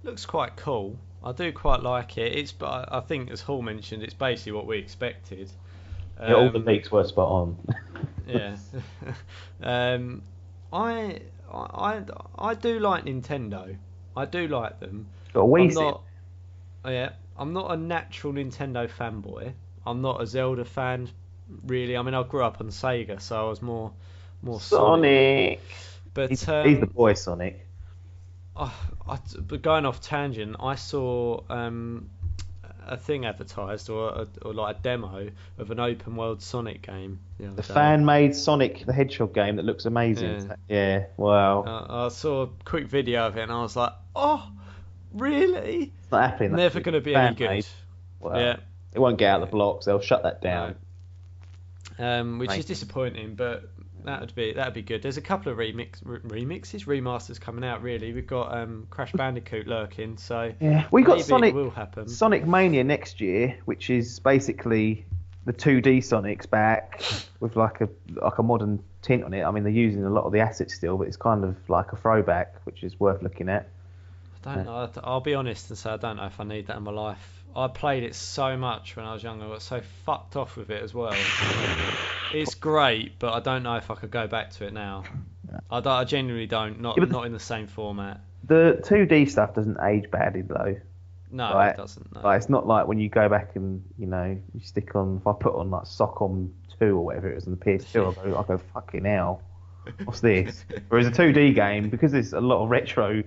Looks quite cool. I do quite like it. I think, as Hall mentioned, it's basically what we expected. Yeah, all the leaks were spot on. Yeah. I do like Nintendo. I do like them. Got a Wii I'm not a natural Nintendo fanboy. I'm not a Zelda fan, really. I mean, I grew up on Sega, so I was more Sonic. But he's the boy, Sonic. But going off tangent, I saw a thing advertised or like a demo of an open world Sonic game. The fan-made Sonic the Hedgehog game that looks amazing. Yeah, wow. I saw a quick video of it and I was like, oh, really? It's not happening. Never going to be any good. Well, yeah, it won't get out of the blocks. They'll shut that down. No. Which is disappointing, but that'd be good. There's a couple of remasters coming out. Really, we've got Crash Bandicoot lurking, so yeah, we got Sonic. It will happen. Sonic Mania next year, which is basically the 2D Sonics back with like a modern tint on it. I mean, they're using a lot of the assets still, but it's kind of like a throwback, which is worth looking at. I don't know. I'll be honest and say I don't know if I need that in my life. I played it so much when I was younger. I got so fucked off with it as well. It's great, but I don't know if I could go back to it now. I genuinely don't. Not in the same format. The 2D stuff doesn't age badly though. No, it doesn't. No. Like, it's not like when you go back and you stick on. If I put on like Socom 2 or whatever it was on the PS2, I go fucking hell. What's this? Whereas a 2D game, because there's a lot of retro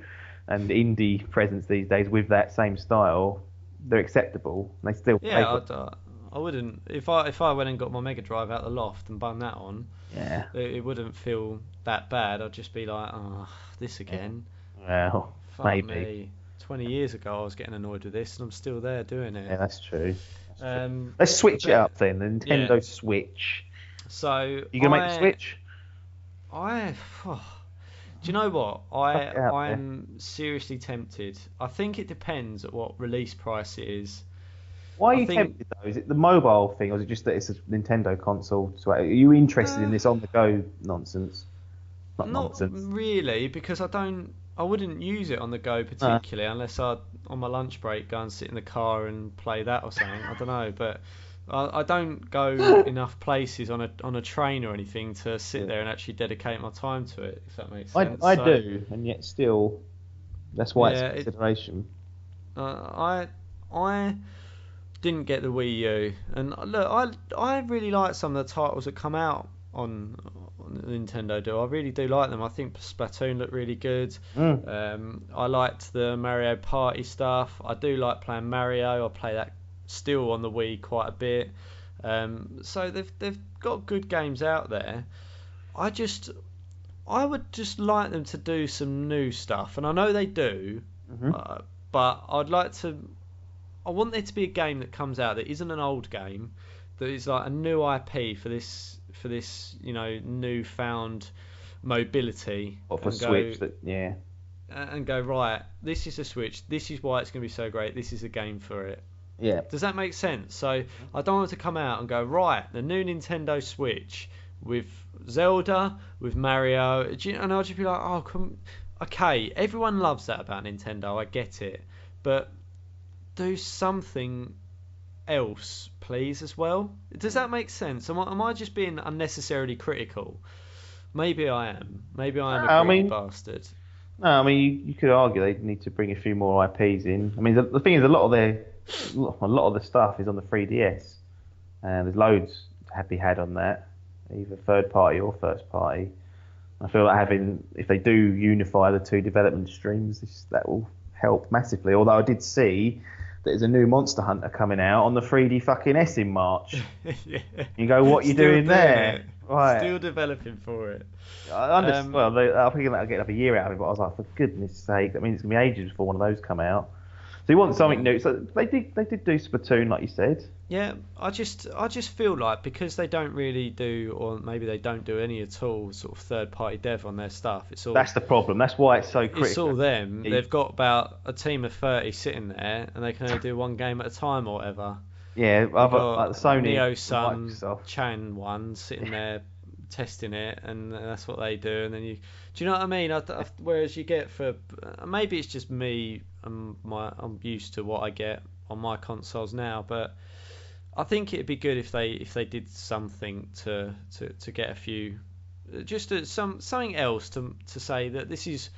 and indie presence these days with that same style, they're acceptable. They still play. Yeah, I wouldn't. If I went and got my Mega Drive out the loft and bung that on, yeah, it wouldn't feel that bad. I'd just be like, oh, this again. Well, fuck maybe. Me. 20 years ago, I was getting annoyed with this, and I'm still there doing it. Yeah, that's true. Let's switch it up then. The Nintendo Switch. So you gonna make the Switch? Do you know what? I'm seriously tempted. I think it depends at what release price it is. Why are you tempted though? Is it the mobile thing, or is it just that it's a Nintendo console? Are you interested in this on-the-go nonsense? Not nonsense. Really, because I wouldn't use it on the go particularly unless I, on my lunch break, go and sit in the car and play that or something. I don't know, but I don't go enough places on a train or anything to sit there and actually dedicate my time to it, if that makes sense. I do, and yet still, that's why it's a consideration. I didn't get the Wii U, and look, I really like some of the titles that come out on Nintendo. I really do like them. I think Splatoon looked really good. I liked the Mario Party stuff. I do like playing Mario. I play that still on the Wii quite a bit. So they've got good games out there. I would just like them to do some new stuff, and I know they do. But I want there to be a game that comes out that isn't an old game, that is like a new IP for this newfound mobility. Or for Switch, and go, right, this is a Switch, this is why it's going to be so great, this is a game for it. Yeah. Does that make sense? So I don't want it to come out and go, right, the new Nintendo Switch with Zelda, with Mario, and I'll just be like, oh, okay, everyone loves that about Nintendo, I get it, but do something else, please, as well. Does that make sense? Am I just being unnecessarily critical? Maybe I am. Maybe I am a greedy bastard. No, I mean, you could argue they need to bring a few more IPs in. I mean, the thing is, a lot of their a lot of the stuff is on the 3DS, and there's loads to be had on that, either third party or first party. I feel like if they do unify the two development streams, that will help massively. Although I did see that there's a new Monster Hunter coming out on the 3D fucking S in March. Yeah. You go, what are you doing there? It. Right. Still developing for it. I understand. Well, I think that'll get up a year out of it, but I was like, for goodness sake, that means it's gonna be ages before one of those come out. So you want something new. So they did do Splatoon, like you said. Yeah, I just feel like because they don't really do, or maybe they don't do any at all, sort of third party dev on their stuff. It's all That's the problem. That's why it's so critical. It's all them. They've got about a team of 30 sitting there, and they can only do one game at a time or whatever. Yeah, like the Sony, Neo-Sun, Chan one sitting there testing it, and that's what they do. And then do you know what I mean? Whereas you get maybe it's just me, and I'm used to what I get on my consoles now, but I think it'd be good if they did something to get a few, just something else to say that this is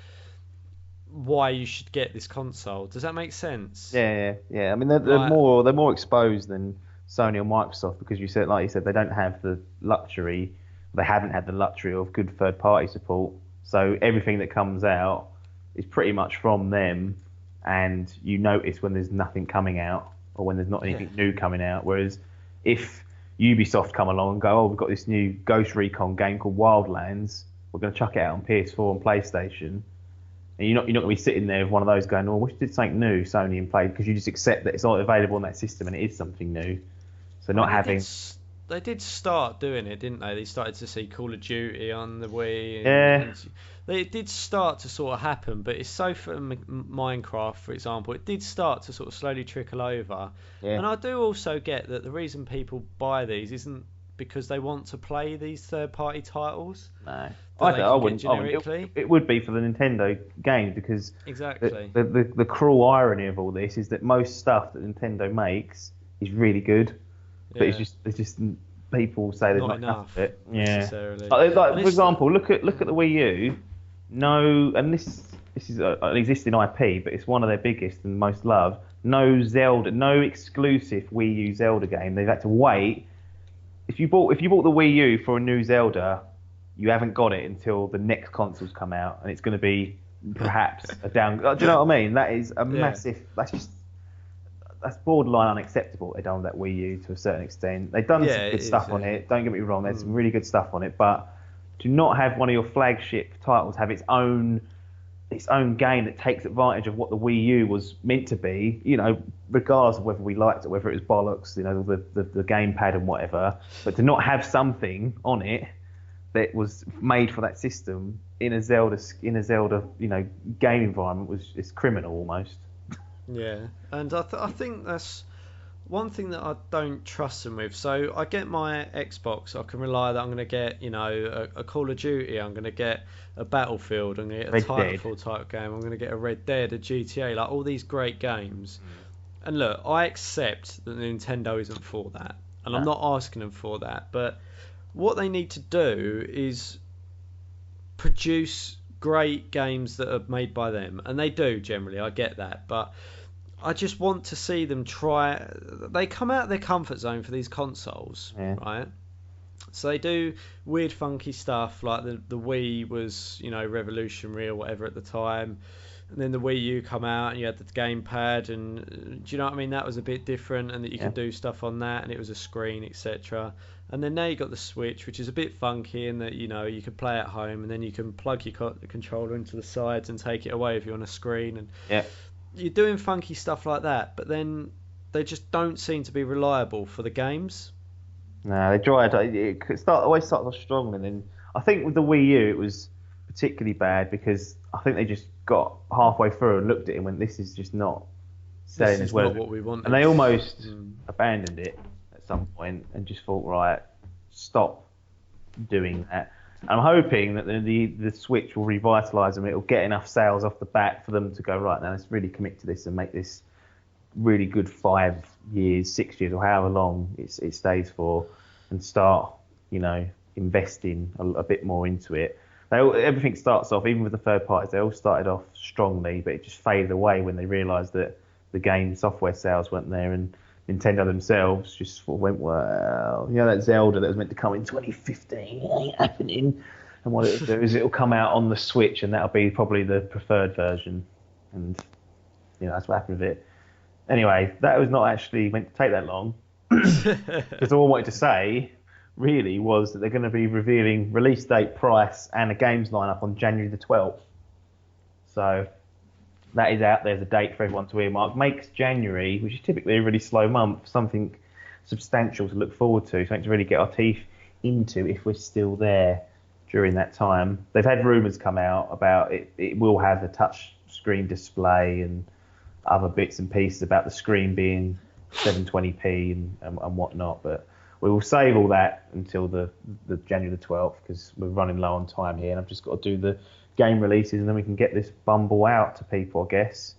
why you should get this console. Does that make sense? Yeah. I mean, they're more exposed than Sony or Microsoft because like you said, they don't have the luxury. They haven't had the luxury of good third-party support. So everything that comes out is pretty much from them, and you notice when there's nothing coming out or when there's not anything new coming out. Whereas if Ubisoft come along and go, oh, we've got this new Ghost Recon game called Wildlands, we're going to chuck it out on PS4 and PlayStation. And you're not going to be sitting there with one of those going, oh, we did something new, Sony, and play, because you just accept that it's not available on that system and it is something new. So not having... They did start doing it, didn't they? They started to see Call of Duty on the Wii. It did start to sort of happen, but it's so for Minecraft, for example, it did start to sort of slowly trickle over. Yeah. And I do also get that the reason people buy these isn't because they want to play these third-party titles. No. I wouldn't. It would be for the Nintendo games because exactly the cruel irony of all this is that most stuff that Nintendo makes is really good, but it's just people say there's not enough of it. Yeah. Like for example, look at the Wii U. No, and this is an existing IP, but it's one of their biggest and most loved. No Zelda, no exclusive Wii U Zelda game. They've had to wait. If you bought the Wii U for a new Zelda, you haven't got it until the next consoles come out, and it's going to be perhaps a down. Do you know what I mean? That is a massive. That's borderline unacceptable. They've done with that Wii U to a certain extent. They've done some good stuff on it. Don't get me wrong. There's some really good stuff on it, but to not have one of your flagship titles have its own game that takes advantage of what the Wii U was meant to be, regardless of whether we liked it, whether it was bollocks, the gamepad and whatever, but to not have something on it that was made for that system in a Zelda, game environment it's criminal almost. Yeah, and I think that's one thing that I don't trust them with. So I get my Xbox, I can rely that I'm going to get, a Call of Duty, I'm going to get a Battlefield, I'm going to get a Titanfall type game, I'm going to get a Red Dead, a GTA, like all these great games. And look, I accept that Nintendo isn't for that, and I'm not asking them for that, but what they need to do is produce great games that are made by them, and they do generally, I get that, but I just want to see them try. They come out of their comfort zone for these consoles, right? So they do weird, funky stuff like the Wii was, revolutionary or whatever at the time, and then the Wii U come out and you had the gamepad, and do you know what I mean? That was a bit different, and that you could do stuff on that, and it was a screen, etc. And then now you got the Switch, which is a bit funky in that you can play at home, and then you can plug your controller into the sides and take it away if you're on a screen, and you're doing funky stuff like that, but then they just don't seem to be reliable for the games. No, they tried. It always started off strong, and then I think with the Wii U it was particularly bad because I think they just got halfway through and looked at it and went, "This is just not selling as well." This is not what we wanted. And they almost abandoned it at some point and just thought, right, stop doing that. I'm hoping that the Switch will revitalise them. It'll get enough sales off the bat for them to go, right, now let's really commit to this and make this really good 5 years, 6 years, or however long it stays for, and start, investing a bit more into it. Everything starts off, even with the third parties, they all started off strongly, but it just faded away when they realised that the game software sales weren't there, and Nintendo themselves just sort of went, well, that Zelda that was meant to come in 2015 ain't happening. And what it'll do is it'll come out on the Switch, and that'll be probably the preferred version. And that's what happened with it. Anyway, that was not actually meant to take that long, because all I wanted to say really was that they're going to be revealing release date, price, and a games lineup on January the 12th. So that is out there as a date for everyone to earmark. Makes January, which is typically a really slow month, something substantial to look forward to, something to really get our teeth into if we're still there during that time. They've had rumours come out about it will have a touch screen display and other bits and pieces about the screen being 720p and whatnot, but we will save all that until the January the 12th, because we're running low on time here, and I've just got to do the game releases, and then we can get this bumble out to people, I guess.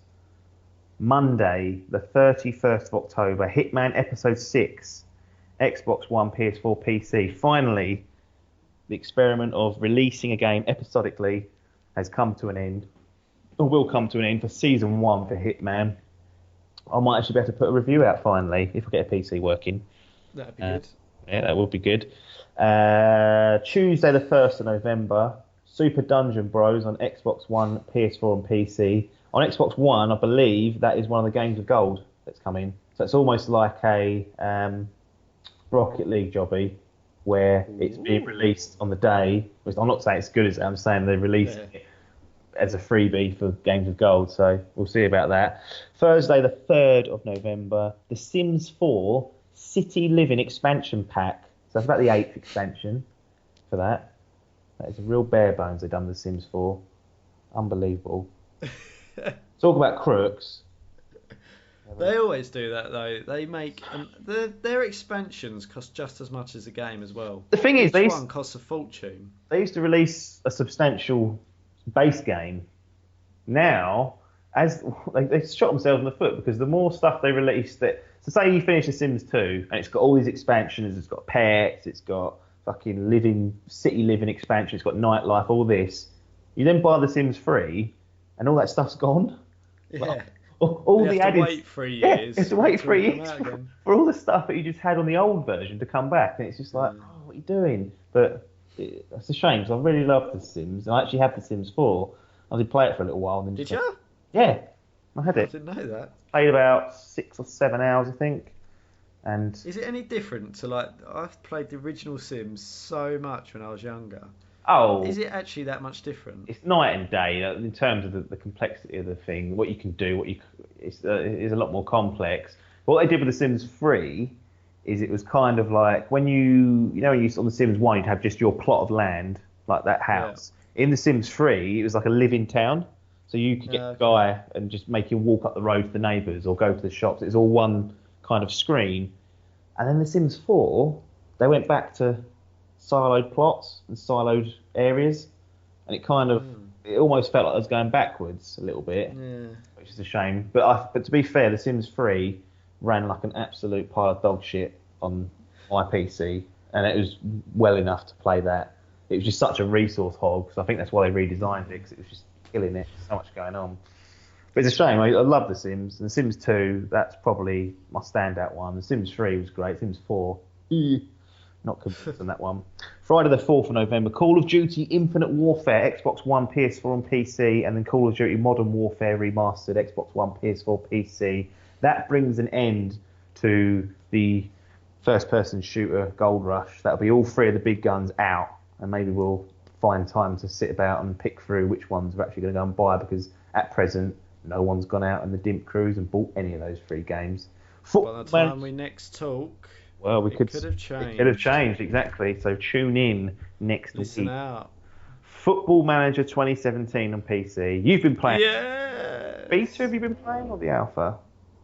Monday, the 31st of October, Hitman Episode 6, Xbox One, PS4, PC. Finally, the experiment of releasing a game episodically has come to an end, or will come to an end, for Season 1 for Hitman. I might actually be able to put a review out finally, if I get a PC working. That'd be good. Yeah, that would be good. Tuesday, the 1st of November, Super Dungeon Bros on Xbox One, PS4 and PC. On Xbox One, I believe that is one of the games of gold that's coming. So it's almost like a Rocket League jobby, where it's being released on the day. I'm not saying it's good as it, I'm saying they released it as a freebie for games of gold. So we'll see about that. Thursday, the 3rd of November, The Sims 4 City Living Expansion Pack. So that's about the 8th expansion for that. That is a real bare bones they've done with The Sims 4. Unbelievable. Talk about crooks. They always do that, though. They make their expansions cost just as much as the game as well. The thing is, each one costs a fortune. They used to release a substantial base game. Now, as they shot themselves in the foot, because the more stuff they release, so say you finish The Sims 2 and it's got all these expansions, it's got pets, it's got fucking city living expansion, it's got nightlife, all this. You then buy The Sims 3 and all that stuff's gone. Yeah. Like, all the added. Wait 3 years. Yeah, you have to wait 3 years for all the stuff that you just had on the old version to come back, and it's just like, oh, what are you doing? But it's a shame, because I really love The Sims. I actually had The Sims 4. I did play it for a little while. And then did you? Yeah, I had it. I didn't know that. Played about 6 or 7 hours, I think. And is it any different to, like, I've played the original Sims so much when I was younger. Oh, is it actually that much different? It's night and day in terms of the complexity of the thing, what you can do, it's a lot more complex. But what they did with The Sims 3 is it was kind of like when you on The Sims 1 you'd have just your plot of land, like that house. Yeah. In The Sims 3 it was like a live-in town, so you could get a guy and just make him walk up the road to the neighbours or go to the shops. It's all one kind of screen. And then The Sims 4, they went back to siloed plots and siloed areas, and it almost felt like I was going backwards a little bit, which is a shame. But to be fair, The Sims 3 ran like an absolute pile of dog shit on my PC, and it was well enough to play that. It was just such a resource hog, so I think that's why they redesigned it, because it was just killing it. So much going on. But it's a shame. I love The Sims, and The Sims 2, that's probably my standout one. The Sims 3 was great. Sims 4, not convinced on that one. Friday the 4th of November, Call of Duty Infinite Warfare, Xbox One, PS4 and PC, and then Call of Duty Modern Warfare Remastered, Xbox One, PS4, PC. That brings an end to the first-person shooter Gold Rush. That'll be all 3 of the big guns out, and maybe we'll find time to sit about and pick through which ones we're actually going to go and buy, because at present, no one's gone out in the Dimp cruise and bought any of those 3 games. By the time we next talk... Well, it could have changed. It could have changed, exactly. So tune in next week. Listen out. Football Manager 2017 on PC. You've been playing. Yeah. Beta, have you been playing, or the alpha?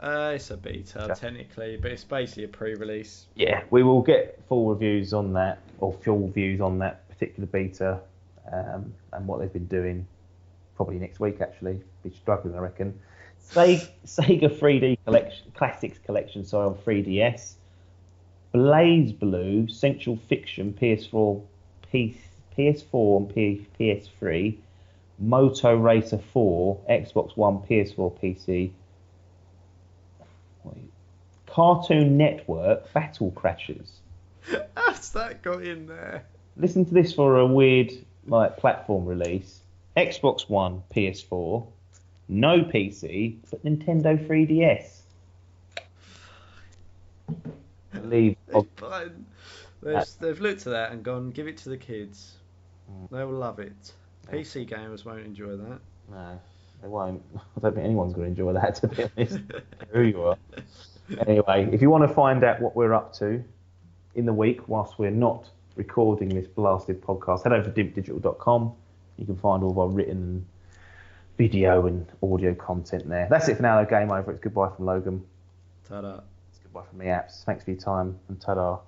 It's a beta, technically, but it's basically a pre-release. Yeah, we will get full reviews on that, or full views on that particular beta, and what they've been doing. Probably next week, actually. Be struggling, I reckon. Sega 3D Classics Collection, on 3DS. Blaze Blue, Central Fiction, PS4 and PS3, Moto Racer 4, Xbox One, PS4, PC. Cartoon Network Battle Crashers. How's that got in there? Listen to this for a weird platform release. Xbox One, PS4, no PC, but Nintendo 3DS. They've looked at that and gone, give it to the kids. They will love it. PC gamers won't enjoy that. No, they won't. I don't think anyone's going to enjoy that, to be honest. Who you are. Anyway, if you want to find out what we're up to in the week whilst we're not recording this blasted podcast, head over to dimpdigital.com. You can find all of our written video and audio content there. That's it for now, though. Game over. It's goodbye from Logan. Ta-da. It's goodbye from me, Apps. Thanks for your time, and ta-da.